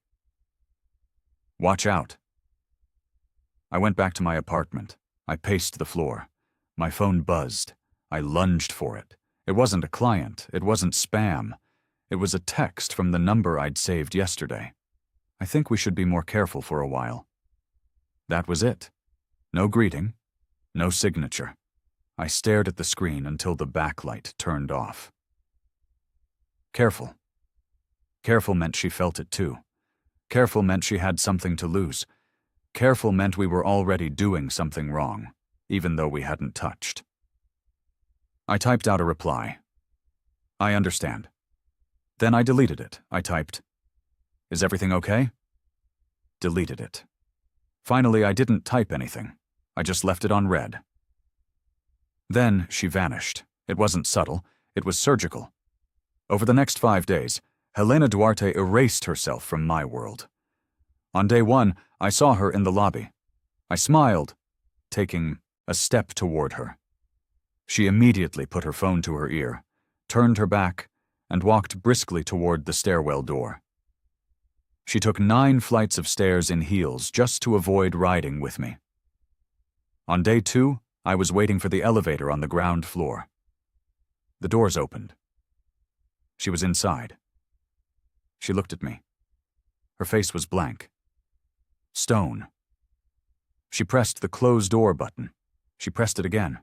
"Watch out." I went back to my apartment. I paced the floor. My phone buzzed. I lunged for it. It wasn't a client. It wasn't spam. It was a text from the number I'd saved yesterday. "I think we should be more careful for a while." That was it. No greeting. No signature. I stared at the screen until the backlight turned off. Careful. Careful meant she felt it too. Careful meant she had something to lose. Careful meant we were already doing something wrong, even though we hadn't touched. I typed out a reply. "I understand." Then I deleted it. I typed, "Is everything okay?" Deleted it. Finally, I didn't type anything. I just left it on red. Then she vanished. It wasn't subtle. It was surgical. Over the next 5 days, Helena Duarte erased herself from my world. On day 1, I saw her in the lobby. I smiled, taking a step toward her. She immediately put her phone to her ear, turned her back, and walked briskly toward the stairwell door. She took 9 flights of stairs in heels just to avoid riding with me. On day 2, I was waiting for the elevator on the ground floor. The doors opened. She was inside. She looked at me. Her face was blank. Stone. She pressed the close door button. She pressed it again.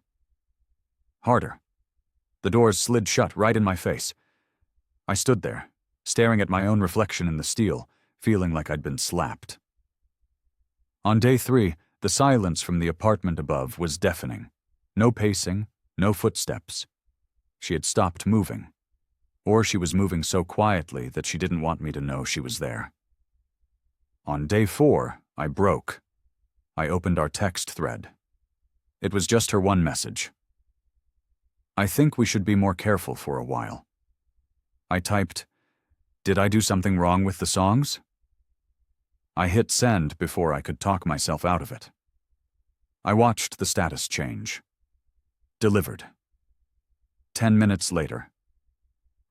Harder. The doors slid shut right in my face. I stood there, staring at my own reflection in the steel, feeling like I'd been slapped. On day 3, the silence from the apartment above was deafening. No pacing, no footsteps. She had stopped moving. Or she was moving so quietly that she didn't want me to know she was there. On day 4, I broke. I opened our text thread. It was just her one message. "I think we should be more careful for a while." I typed, "Did I do something wrong with the songs?" I hit send before I could talk myself out of it. I watched the status change. Delivered. 10 minutes later.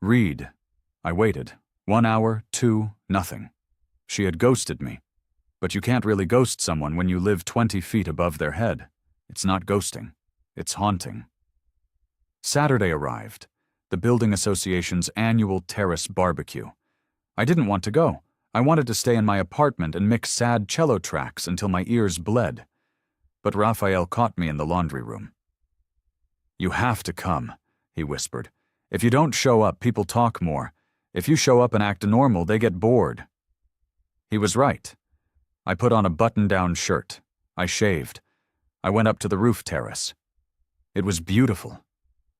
Read. I waited. 1 hour, 2, nothing. She had ghosted me. But you can't really ghost someone when you live 20 feet above their head. It's not ghosting. It's haunting. Saturday arrived. The building association's annual terrace barbecue. I didn't want to go. I wanted to stay in my apartment and mix sad cello tracks until my ears bled. But Raphael caught me in the laundry room. "You have to come," he whispered. "If you don't show up, people talk more. If you show up and act normal, they get bored. He was right. I put on a button-down shirt. I shaved. I went up to the roof terrace. It was beautiful.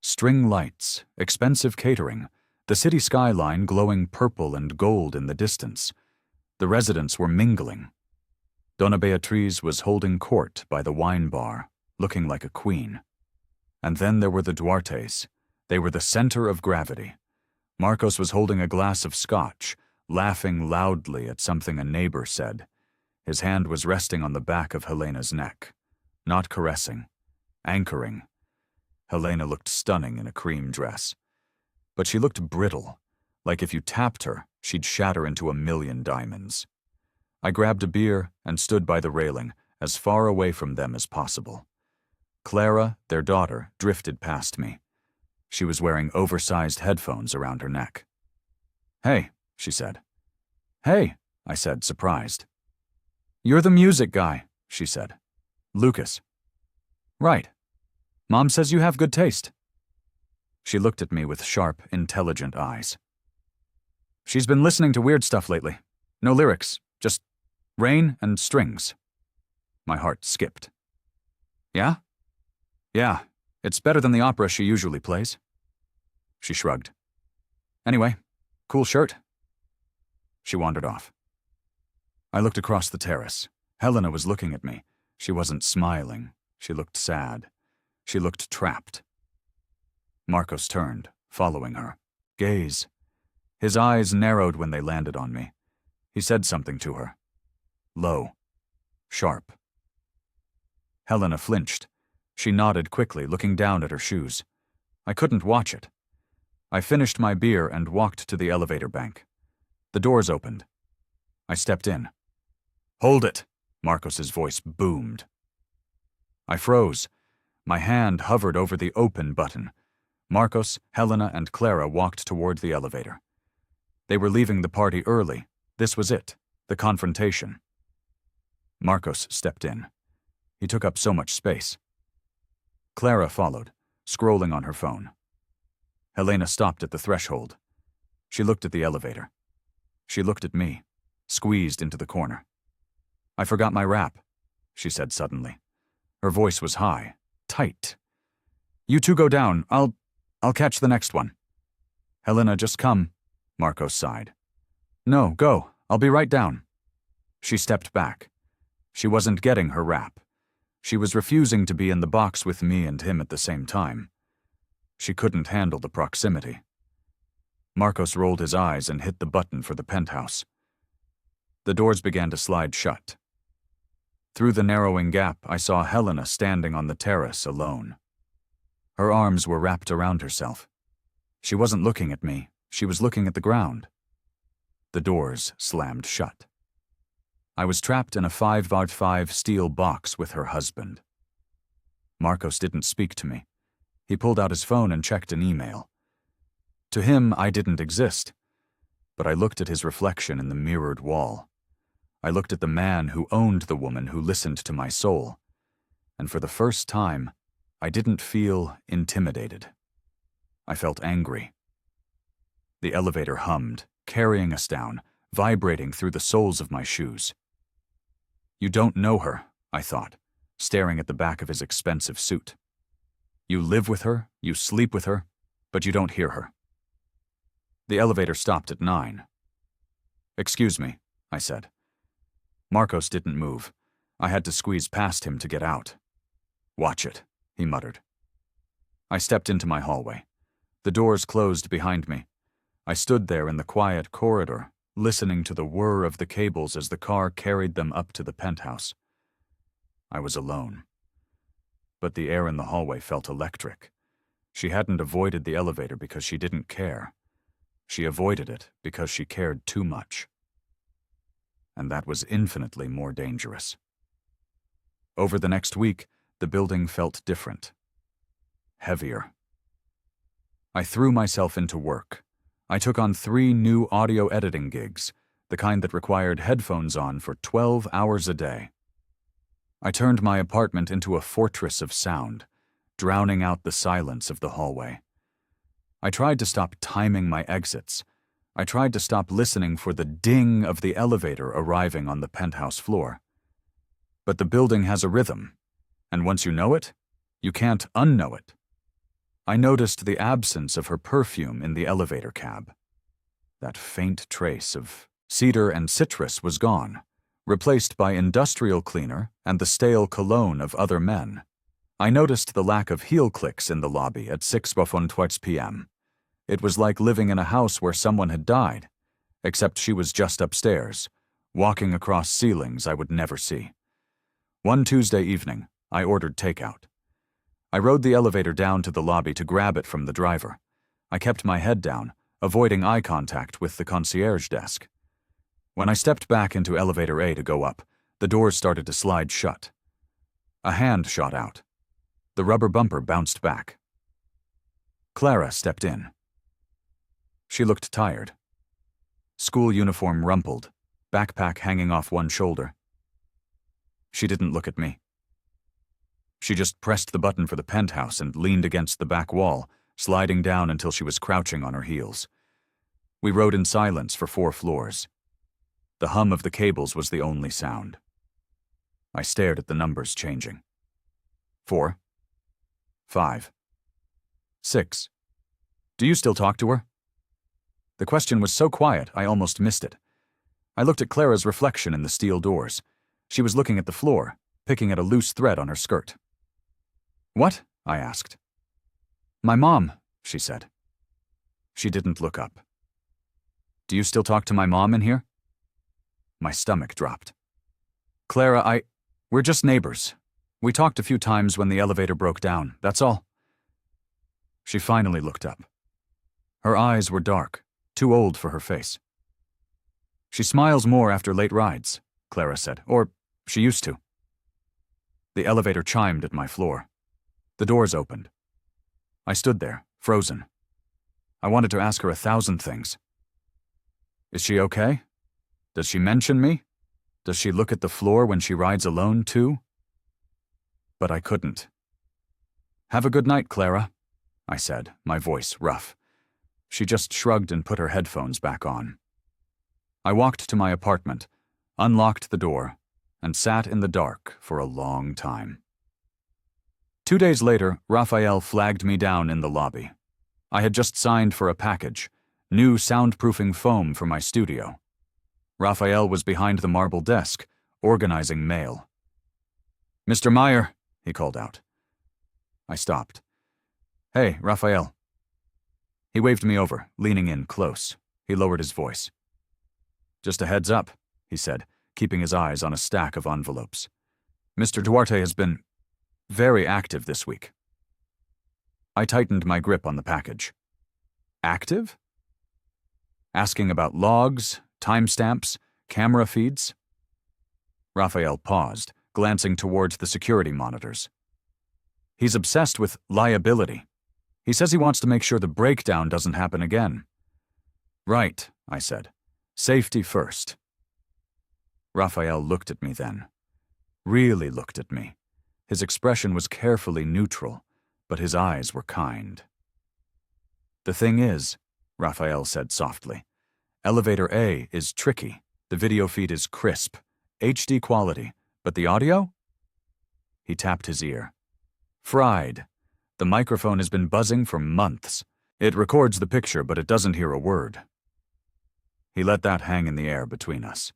String lights, expensive catering, the city skyline glowing purple and gold in the distance. The residents were mingling. Dona Beatriz was holding court by the wine bar, looking like a queen. And then there were the Duartes. They were the center of gravity. Marcos was holding a glass of scotch, laughing loudly at something a neighbor said. His hand was resting on the back of Helena's neck. Not caressing. Anchoring. Helena looked stunning in a cream dress. But she looked brittle, like if you tapped her, she'd shatter into a million diamonds. I grabbed a beer and stood by the railing, as far away from them as possible. Clara, their daughter, drifted past me. She was wearing oversized headphones around her neck. "Hey," she said. "Hey," I said, surprised. "You're the music guy," she said. "Lucas." "Right. Mom says you have good taste." She looked at me with sharp, intelligent eyes. "She's been listening to weird stuff lately. No lyrics, just rain and strings." My heart skipped. "Yeah?" "Yeah, it's better than the opera she usually plays." She shrugged. "Anyway, cool shirt." She wandered off. I looked across the terrace. Helena was looking at me. She wasn't smiling. She looked sad. She looked trapped. Marcos turned, following her. Gaze. His eyes narrowed when they landed on me. He said something to her. Low. Sharp. Helena flinched. She nodded quickly, looking down at her shoes. I couldn't watch it. I finished my beer and walked to the elevator bank. The doors opened. I stepped in. "Hold it!" Marcos's voice boomed. I froze. My hand hovered over the open button. Marcos, Helena, and Clara walked toward the elevator. They were leaving the party early. This was it, the confrontation. Marcos stepped in. He took up so much space. Clara followed, scrolling on her phone. Helena stopped at the threshold. She looked at the elevator. She looked at me, squeezed into the corner. "I forgot my wrap," she said suddenly. Her voice was high, tight. "You two go down. I'll catch the next one." "Helena, just come," Marcos sighed. "No, go. I'll be right down." She stepped back. She wasn't getting her wrap. She was refusing to be in the box with me and him at the same time. She couldn't handle the proximity. Marcos rolled his eyes and hit the button for the penthouse. The doors began to slide shut. Through the narrowing gap, I saw Helena standing on the terrace alone. Her arms were wrapped around herself. She wasn't looking at me. She was looking at the ground. The doors slammed shut. I was trapped in a 5x5 steel box with her husband. Marcos didn't speak to me. He pulled out his phone and checked an email. To him, I didn't exist, but I looked at his reflection in the mirrored wall. I looked at the man who owned the woman who listened to my soul, and for the first time, I didn't feel intimidated. I felt angry. The elevator hummed, carrying us down, vibrating through the soles of my shoes. You don't know her, I thought, staring at the back of his expensive suit. You live with her, you sleep with her, but you don't hear her. The elevator stopped at 9. "Excuse me," I said. Marcos didn't move. I had to squeeze past him to get out. "Watch it," he muttered. I stepped into my hallway. The doors closed behind me. I stood there in the quiet corridor, listening to the whir of the cables as the car carried them up to the penthouse. I was alone. But the air in the hallway felt electric. She hadn't avoided the elevator because she didn't care. She avoided it because she cared too much. And that was infinitely more dangerous. Over the next week, the building felt different. Heavier. I threw myself into work. I took on 3 new audio editing gigs, the kind that required headphones on for 12 hours a day. I turned my apartment into a fortress of sound, drowning out the silence of the hallway. I tried to stop timing my exits. I tried to stop listening for the ding of the elevator arriving on the penthouse floor. But the building has a rhythm, and once you know it, you can't unknow it. I noticed the absence of her perfume in the elevator cab. That faint trace of cedar and citrus was gone, replaced by industrial cleaner and the stale cologne of other men. I noticed the lack of heel clicks in the lobby at 6:20 p.m. It was like living in a house where someone had died, except she was just upstairs, walking across ceilings I would never see. One Tuesday evening, I ordered takeout. I rode the elevator down to the lobby to grab it from the driver. I kept my head down, avoiding eye contact with the concierge desk. When I stepped back into elevator A to go up, the doors started to slide shut. A hand shot out. The rubber bumper bounced back. Clara stepped in. She looked tired. School uniform rumpled, backpack hanging off one shoulder. She didn't look at me. She just pressed the button for the penthouse and leaned against the back wall, sliding down until she was crouching on her heels. We rode in silence for 4 floors. The hum of the cables was the only sound. I stared at the numbers changing. 4. 5. 6. Do you still talk to her? The question was so quiet, I almost missed it. I looked at Clara's reflection in the steel doors. She was looking at the floor, picking at a loose thread on her skirt. What? I asked. My mom, she said. She didn't look up. Do you still talk to my mom in here? My stomach dropped. Clara, we're just neighbors. We talked a few times when the elevator broke down, that's all. She finally looked up. Her eyes were dark, too old for her face. She smiles more after late rides, Clara said, or she used to. The elevator chimed at my floor. The doors opened. I stood there, frozen. I wanted to ask her 1,000 things. Is she okay? Does she mention me? Does she look at the floor when she rides alone, too? But I couldn't. Have a good night, Clara, I said, my voice rough. She just shrugged and put her headphones back on. I walked to my apartment, unlocked the door, and sat in the dark for a long time. 2 days later, Raphael flagged me down in the lobby. I had just signed for a package, new soundproofing foam for my studio. Raphael was behind the marble desk, organizing mail. Mr. Meyer, he called out. I stopped. Hey, Raphael. He waved me over, leaning in close. He lowered his voice. Just a heads up, he said, keeping his eyes on a stack of envelopes. Mr. Duarte has been very active this week. I tightened my grip on the package. Active? Asking about logs, timestamps, camera feeds? Raphael paused, glancing towards the security monitors. He's obsessed with liability. He says he wants to make sure the breakdown doesn't happen again. Right, I said. Safety first. Raphael looked at me then. Really looked at me. His expression was carefully neutral, but his eyes were kind. The thing is, Raphael said softly, Elevator A is tricky. The video feed is crisp, HD quality, but the audio? He tapped his ear. Fried. The microphone has been buzzing for months. It records the picture, but it doesn't hear a word. He let that hang in the air between us.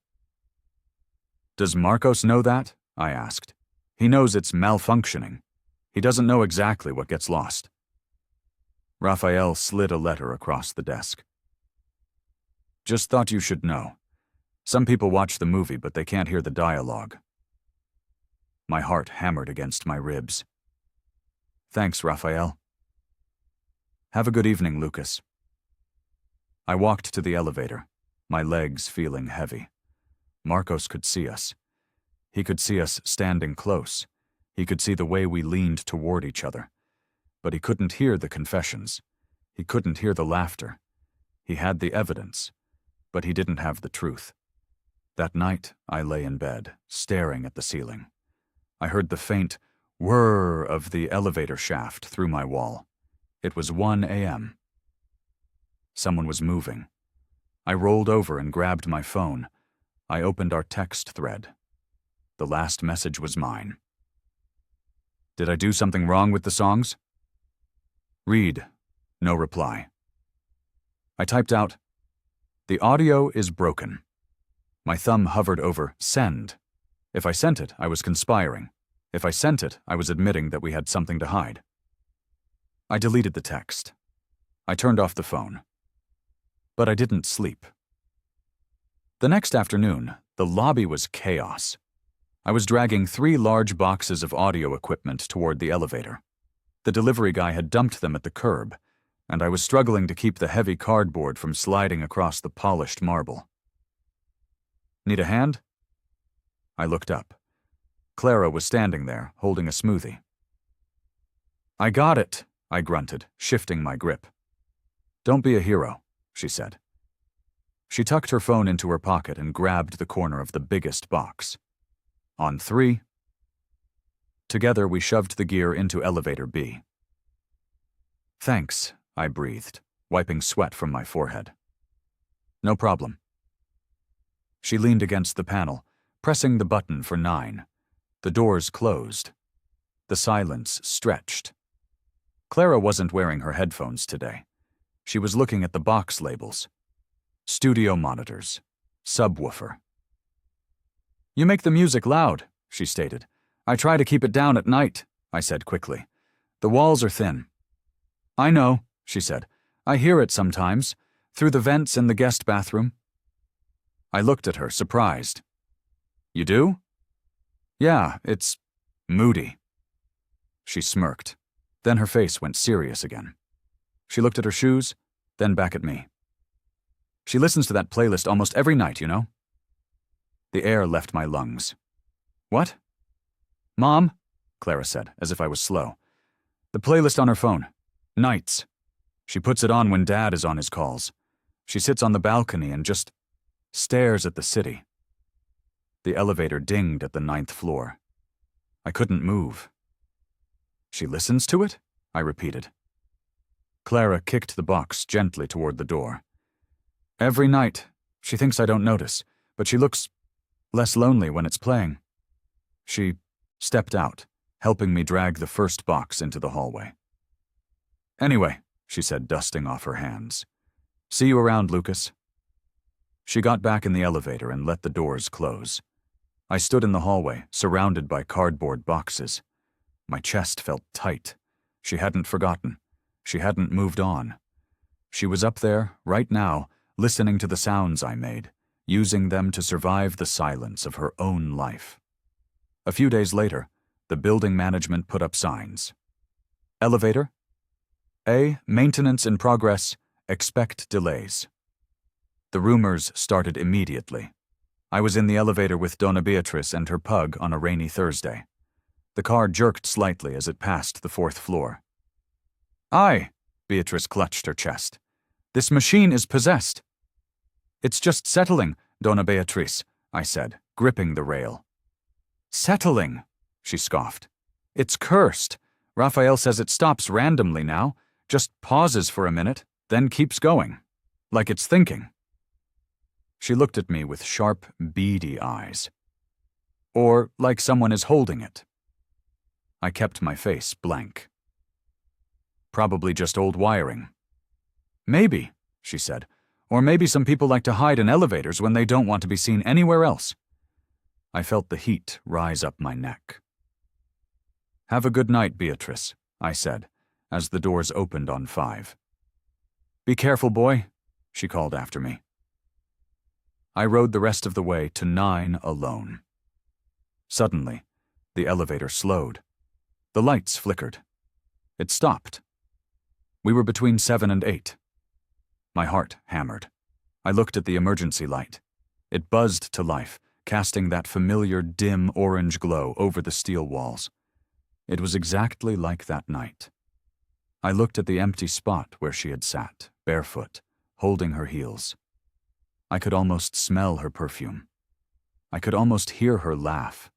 Does Marcos know that? I asked. He knows it's malfunctioning. He doesn't know exactly what gets lost. Raphael slid a letter across the desk. Just thought you should know. Some people watch the movie, but they can't hear the dialogue. My heart hammered against my ribs. Thanks, Raphael. Have a good evening, Lucas. I walked to the elevator, my legs feeling heavy. Marcos could see us. He could see us standing close. He could see the way we leaned toward each other. But he couldn't hear the confessions. He couldn't hear the laughter. He had the evidence, but he didn't have the truth. That night, I lay in bed, staring at the ceiling. I heard the faint whir of the elevator shaft through my wall. It was 1 a.m. Someone was moving. I rolled over and grabbed my phone. I opened our text thread. The last message was mine. Did I do something wrong with the songs? Read. No reply. I typed out, "The audio is broken." My thumb hovered over send. If I sent it, I was conspiring. If I sent it, I was admitting that we had something to hide. I deleted the text. I turned off the phone. But I didn't sleep. The next afternoon, the lobby was chaos. I was dragging 3 large boxes of audio equipment toward the elevator. The delivery guy had dumped them at the curb, and I was struggling to keep the heavy cardboard from sliding across the polished marble. Need a hand? I looked up. Clara was standing there, holding a smoothie. I got it, I grunted, shifting my grip. Don't be a hero, she said. She tucked her phone into her pocket and grabbed the corner of the biggest box. On 3. Together we shoved the gear into elevator B. Thanks, I breathed, wiping sweat from my forehead. No problem. She leaned against the panel, pressing the button for 9. The doors closed. The silence stretched. Clara wasn't wearing her headphones today. She was looking at the box labels. Studio monitors. Subwoofer. You make the music loud, she stated. I try to keep it down at night, I said quickly. The walls are thin. I know, she said. I hear it sometimes, through the vents in the guest bathroom. I looked at her, surprised. You do? Yeah, it's moody. She smirked. Then her face went serious again. She looked at her shoes, then back at me. She listens to that playlist almost every night, you know? The air left my lungs. What? Mom, Clara said, as if I was slow. The playlist on her phone. Nights. She puts it on when Dad is on his calls. She sits on the balcony and just stares at the city. The elevator dinged at the 9th floor. I couldn't move. She listens to it? I repeated. Clara kicked the box gently toward the door. Every night. She thinks I don't notice, but she looks less lonely when it's playing. She stepped out, helping me drag the first box into the hallway. Anyway, she said, dusting off her hands. See you around, Lucas. She got back in the elevator and let the doors close. I stood in the hallway, surrounded by cardboard boxes. My chest felt tight. She hadn't forgotten. She hadn't moved on. She was up there, right now, listening to the sounds I made, using them to survive the silence of her own life. A few days later, the building management put up signs. Elevator. A. Maintenance in progress. Expect delays. The rumors started immediately. I was in the elevator with Donna Beatrice and her pug on a rainy Thursday. The car jerked slightly as it passed the 4th floor. Aye, Beatrice clutched her chest. This machine is possessed. It's just settling, Donna Beatrice, I said, gripping the rail. Settling, she scoffed. It's cursed. Raphael says it stops randomly now, just pauses for a minute, then keeps going, like it's thinking. She looked at me with sharp, beady eyes. Or like someone is holding it. I kept my face blank. Probably just old wiring. Maybe, she said, or maybe some people like to hide in elevators when they don't want to be seen anywhere else. I felt the heat rise up my neck. Have a good night, Beatrice, I said, as the doors opened on 5. Be careful, boy, she called after me. I rode the rest of the way to 9 alone. Suddenly, the elevator slowed. The lights flickered. It stopped. We were between 7 and 8. My heart hammered. I looked at the emergency light. It buzzed to life, casting that familiar dim orange glow over the steel walls. It was exactly like that night. I looked at the empty spot where she had sat, barefoot, holding her heels. I could almost smell her perfume. I could almost hear her laugh.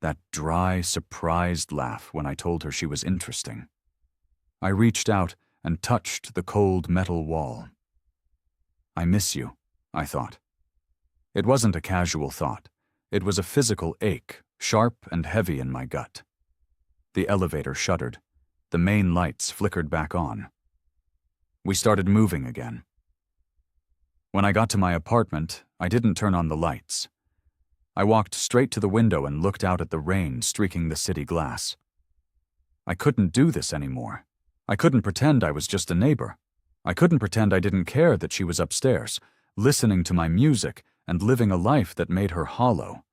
That dry, surprised laugh when I told her she was interesting. I reached out and touched the cold metal wall. I miss you, I thought. It wasn't a casual thought. It was a physical ache, sharp and heavy in my gut. The elevator shuddered. The main lights flickered back on. We started moving again. When I got to my apartment, I didn't turn on the lights. I walked straight to the window and looked out at the rain streaking the city glass. I couldn't do this anymore. I couldn't pretend I was just a neighbor. I couldn't pretend I didn't care that she was upstairs, listening to my music and living a life that made her hollow.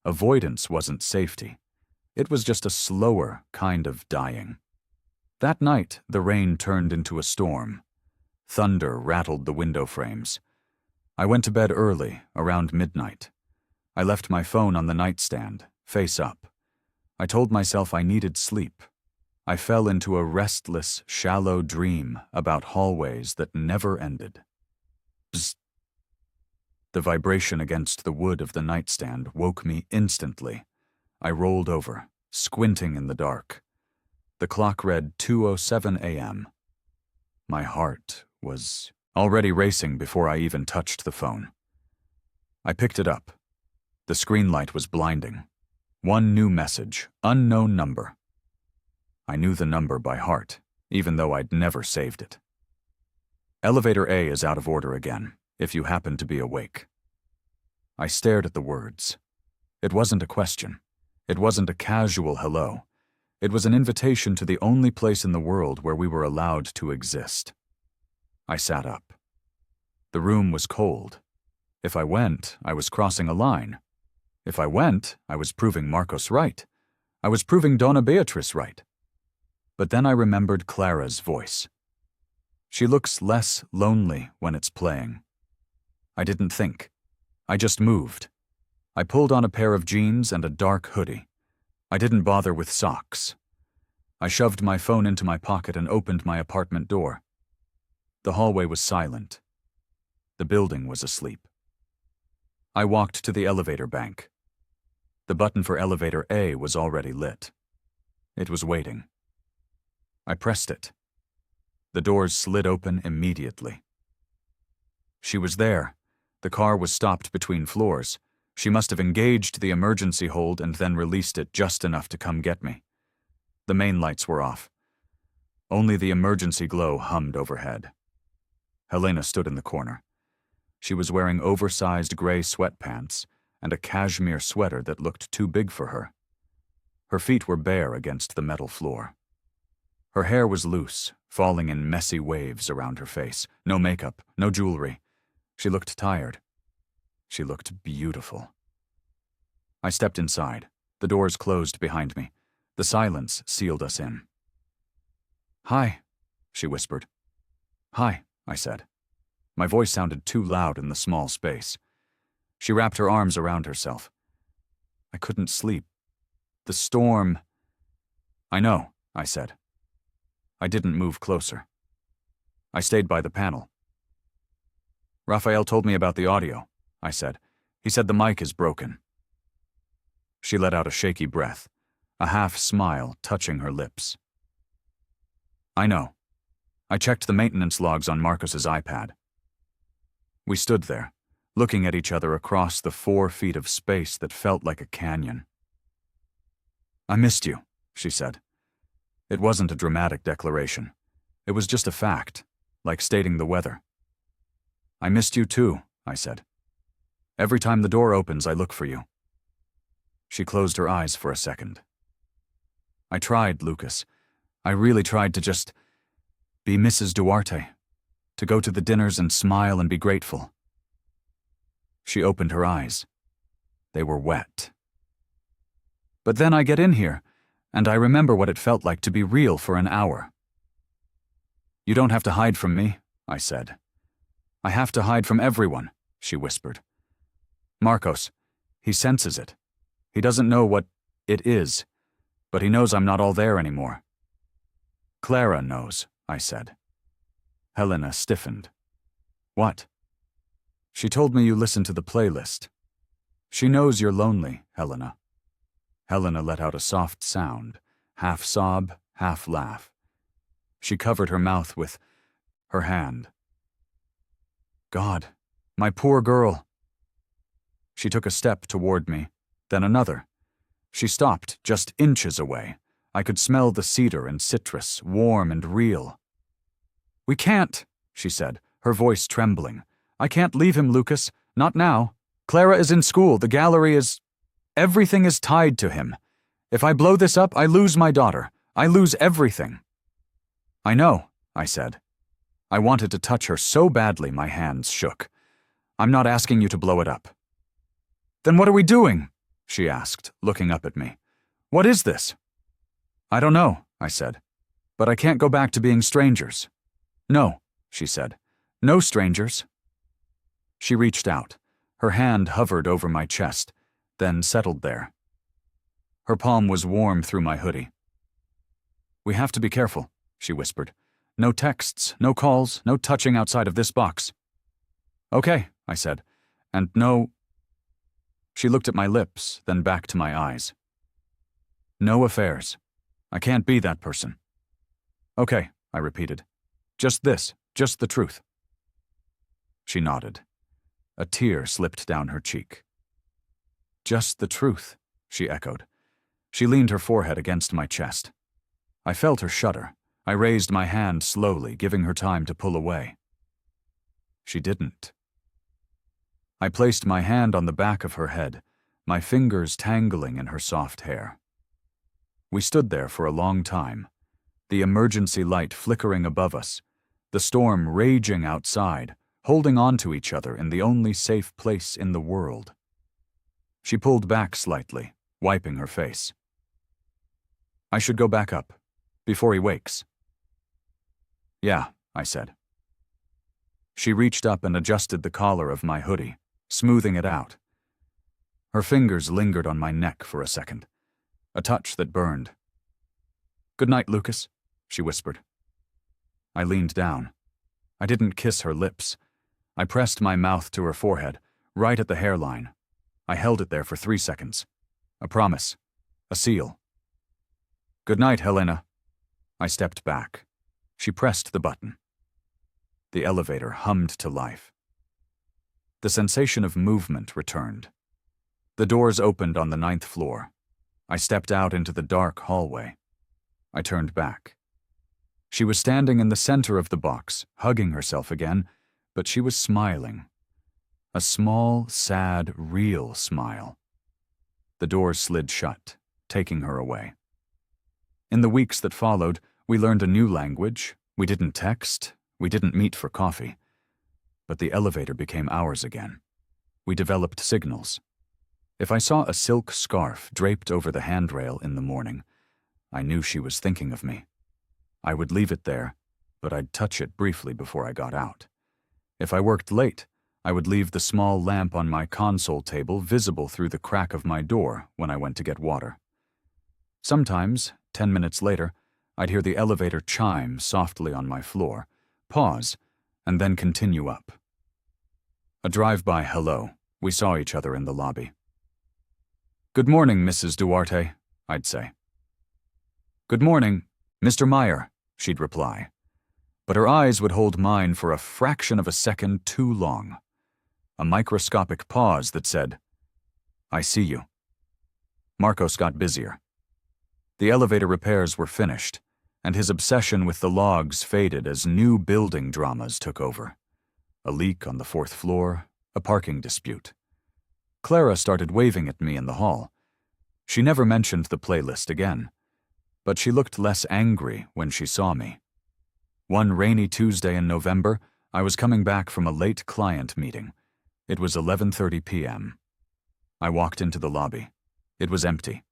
Avoidance wasn't safety. It was just a slower kind of dying. That night, the rain turned into a storm. Thunder rattled the window frames. I went to bed early, around midnight. I left my phone on the nightstand, face up. I told myself I needed sleep. I fell into a restless, shallow dream about hallways that never ended. Bzz. The vibration against the wood of the nightstand woke me instantly. I rolled over, squinting in the dark. The clock read 2:07 a.m. My heart was already racing before I even touched the phone. I picked it up. The screen light was blinding. One new message, unknown number. I knew the number by heart, even though I'd never saved it. Elevator A is out of order again, if you happen to be awake. I stared at the words. It wasn't a question. It wasn't a casual hello. It was an invitation to the only place in the world where we were allowed to exist. I sat up. The room was cold. If I went, I was crossing a line. If I went, I was proving Marcos right. I was proving Donna Beatrice right. But then I remembered Clara's voice. She looks less lonely when it's playing. I didn't think. I just moved. I pulled on a pair of jeans and a dark hoodie. I didn't bother with socks. I shoved my phone into my pocket and opened my apartment door. The hallway was silent. The building was asleep. I walked to the elevator bank. The button for elevator A was already lit. It was waiting. I pressed it. The doors slid open immediately. She was there. The car was stopped between floors. She must have engaged the emergency hold and then released it just enough to come get me. The main lights were off. Only the emergency glow hummed overhead. Helena stood in the corner. She was wearing oversized gray sweatpants and a cashmere sweater that looked too big for her. Her feet were bare against the metal floor. Her hair was loose, falling in messy waves around her face. No makeup, no jewelry. She looked tired. She looked beautiful. I stepped inside. The doors closed behind me. The silence sealed us in. "Hi," she whispered. "Hi," I said. My voice sounded too loud in the small space. She wrapped her arms around herself. I couldn't sleep. The storm... "I know," I said. I didn't move closer. I stayed by the panel. "Raphael told me about the audio," I said. "He said the mic is broken." She let out a shaky breath, a half smile touching her lips. "I know. I checked the maintenance logs on Marcos's iPad." We stood there, looking at each other across the 4 feet of space that felt like a canyon. "I missed you," she said. It wasn't a dramatic declaration. It was just a fact, like stating the weather. "I missed you too," I said. "Every time the door opens, I look for you." She closed her eyes for a second. "I tried, Lucas. I really tried to just be Mrs. Duarte, to go to the dinners and smile and be grateful." She opened her eyes. They were wet. "But then I get in here, and I remember what it felt like to be real for an hour." "You don't have to hide from me," I said. "I have to hide from everyone," she whispered. "Marcos, he senses it. He doesn't know what it is, but he knows I'm not all there anymore." "Clara knows," I said. Helena stiffened. "What?" "She told me you listen to the playlist. She knows you're lonely, Helena." Helena let out a soft sound, half sob, half laugh. She covered her mouth with her hand. "God, My poor girl. She took a step toward me, then another. She stopped just inches away. I could smell the cedar and citrus, warm and real. "We can't," she said, her voice trembling. "I can't leave him, Lucas. Not now. Clara is in school. The gallery is... Everything is tied to him. If I blow this up, I lose my daughter. I lose everything." "I know," I said. I wanted to touch her so badly my hands shook. "I'm not asking you to blow it up." "Then what are we doing?" she asked, looking up at me. "What is this?" "I don't know," I said. "But I can't go back to being strangers." "No," she said. "No strangers." She reached out. Her hand hovered over my chest, then settled there. Her palm was warm through my hoodie. "We have to be careful," she whispered. "No texts, no calls, no touching outside of this box." "Okay," I said. "And no—" She looked at my lips, then back to my eyes. "No affairs. I can't be that person." "Okay," I repeated. "Just this, just the truth." She nodded. A tear slipped down her cheek. "Just the truth," she echoed. She leaned her forehead against my chest. I felt her shudder. I raised my hand slowly, giving her time to pull away. She didn't. I placed my hand on the back of her head, my fingers tangling in her soft hair. We stood there for a long time, the emergency light flickering above us, the storm raging outside, holding on to each other in the only safe place in the world. She pulled back slightly, wiping her face. "I should go back up, before he wakes." "Yeah," I said. She reached up and adjusted the collar of my hoodie, smoothing it out. Her fingers lingered on my neck for a second, a touch that burned. "Good night, Lucas," she whispered. I leaned down. I didn't kiss her lips. I pressed my mouth to her forehead, right at the hairline. I held it there for 3 seconds. A promise. A seal. "Good night, Helena." I stepped back. She pressed the button. The elevator hummed to life. The sensation of movement returned. The doors opened on the 9th floor. I stepped out into the dark hallway. I turned back. She was standing in the center of the box, hugging herself again, but she was smiling. A small, sad, real smile. The doors slid shut, taking her away. In the weeks that followed, we learned a new language. We didn't text. We didn't meet for coffee. But the elevator became ours again. We developed signals. If I saw a silk scarf draped over the handrail in the morning, I knew she was thinking of me. I would leave it there, but I'd touch it briefly before I got out. If I worked late, I would leave the small lamp on my console table visible through the crack of my door when I went to get water. Sometimes, 10 minutes later, I'd hear the elevator chime softly on my floor, pause, and then continue up. A drive-by hello. We saw each other in the lobby. "Good morning, Mrs. Duarte," I'd say. "Good morning, Mr. Meyer," she'd reply. But her eyes would hold mine for a fraction of a second too long. A microscopic pause that said, "I see you." Marcos got busier. The elevator repairs were finished, and his obsession with the logs faded as new building dramas took over. A leak on the 4th floor, a parking dispute. Clara started waving at me in the hall. She never mentioned the playlist again, but she looked less angry when she saw me. One rainy Tuesday in November, I was coming back from a late client meeting. It was 11:30 p.m. I walked into the lobby. It was empty.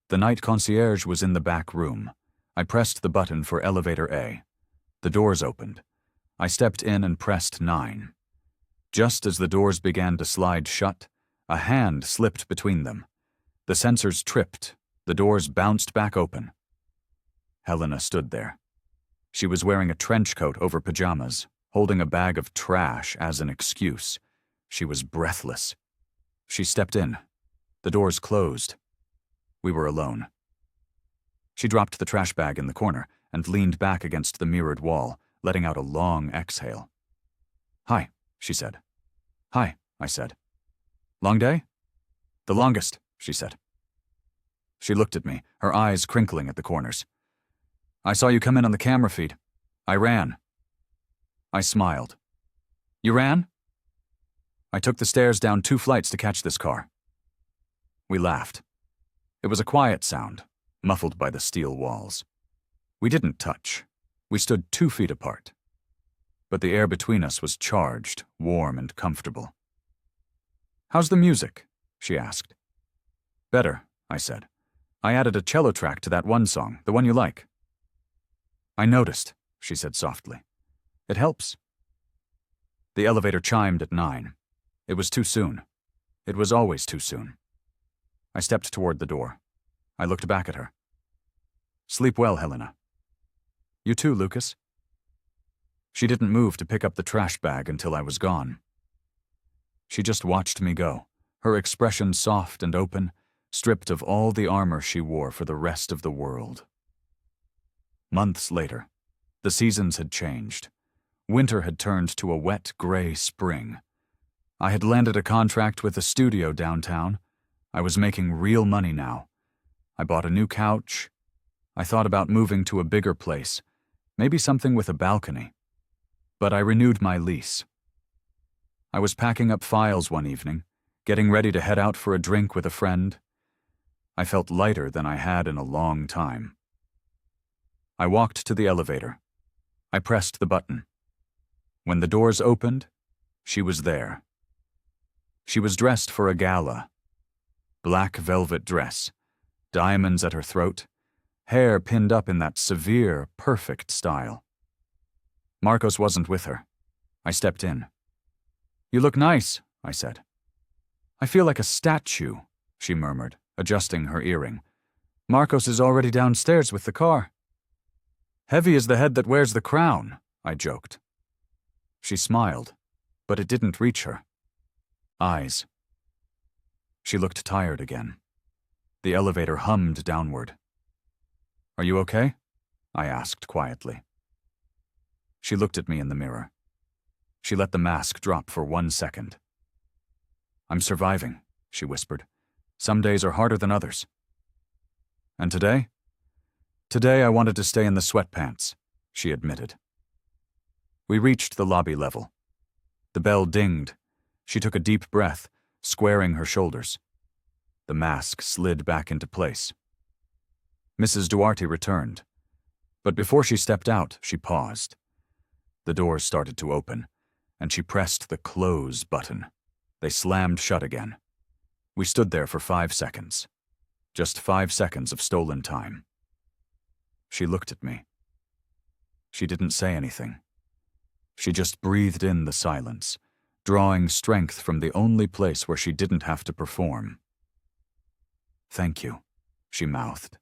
The night concierge was in the back room. I pressed the button for elevator A. The doors opened. I stepped in and pressed 9. Just as the doors began to slide shut, a hand slipped between them. The sensors tripped. The doors bounced back open. Helena stood there. She was wearing a trench coat over pajamas, holding a bag of trash as an excuse. She was breathless. She stepped in. The doors closed. We were alone. She dropped the trash bag in the corner and leaned back against the mirrored wall, letting out a long exhale. "Hi," she said. Hi, I said. Long day? The longest, she said. She looked at me, her eyes crinkling at the corners. I saw you come in on the camera feed. I ran. I smiled. You ran? I took the stairs down 2 flights to catch this car. We laughed. It was a quiet sound, muffled by the steel walls. We didn't touch. We stood 2 feet apart. But the air between us was charged, warm, and comfortable. How's the music? She asked. Better, I said. I added a cello track to that one song, the one you like. I noticed, she said softly. It helps. The elevator chimed at 9. It was too soon. It was always too soon. I stepped toward the door. I looked back at her. Sleep well, Helena. You too, Lucas. She didn't move to pick up the trash bag until I was gone. She just watched me go, her expression soft and open, stripped of all the armor she wore for the rest of the world. Months later, the seasons had changed. Winter had turned to a wet, gray spring. I had landed a contract with a studio downtown. I was making real money now. I bought a new couch. I thought about moving to a bigger place, maybe something with a balcony. But I renewed my lease. I was packing up files one evening, getting ready to head out for a drink with a friend. I felt lighter than I had in a long time. I walked to the elevator. I pressed the button. When the doors opened, she was there. She was dressed for a gala. Black velvet dress, diamonds at her throat, hair pinned up in that severe, perfect style. Marcos wasn't with her. I stepped in. You look nice, I said. I feel like a statue, she murmured, adjusting her earring. Marcos is already downstairs with the car. Heavy is the head that wears the crown, I joked. She smiled, but it didn't reach her. Eyes. She looked tired again. The elevator hummed downward. Are you okay? I asked quietly. She looked at me in the mirror. She let the mask drop for 1 second. I'm surviving, she whispered. Some days are harder than others. And today? Today I wanted to stay in the sweatpants, she admitted. We reached the lobby level. The bell dinged. She took a deep breath, squaring her shoulders. The mask slid back into place. Mrs. Duarte returned. But before she stepped out, she paused. The doors started to open, and she pressed the close button. They slammed shut again. We stood there for 5 seconds. Just 5 seconds of stolen time. She looked at me. She didn't say anything. She just breathed in the silence, drawing strength from the only place where she didn't have to perform. Thank you, she mouthed.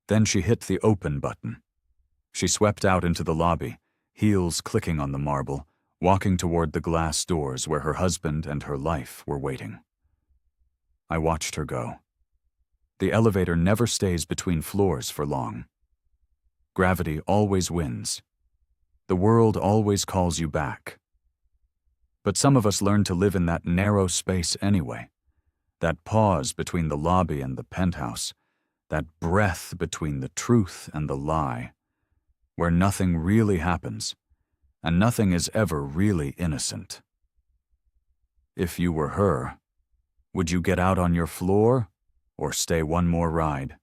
Then she hit the open button. She swept out into the lobby, heels clicking on the marble, walking toward the glass doors where her husband and her life were waiting. I watched her go. The elevator never stays between floors for long. Gravity always wins. The world always calls you back. But some of us learn to live in that narrow space anyway. That pause between the lobby and the penthouse. That breath between the truth and the lie. Where nothing really happens, and nothing is ever really innocent. If you were her, would you get out on your floor or stay one more ride?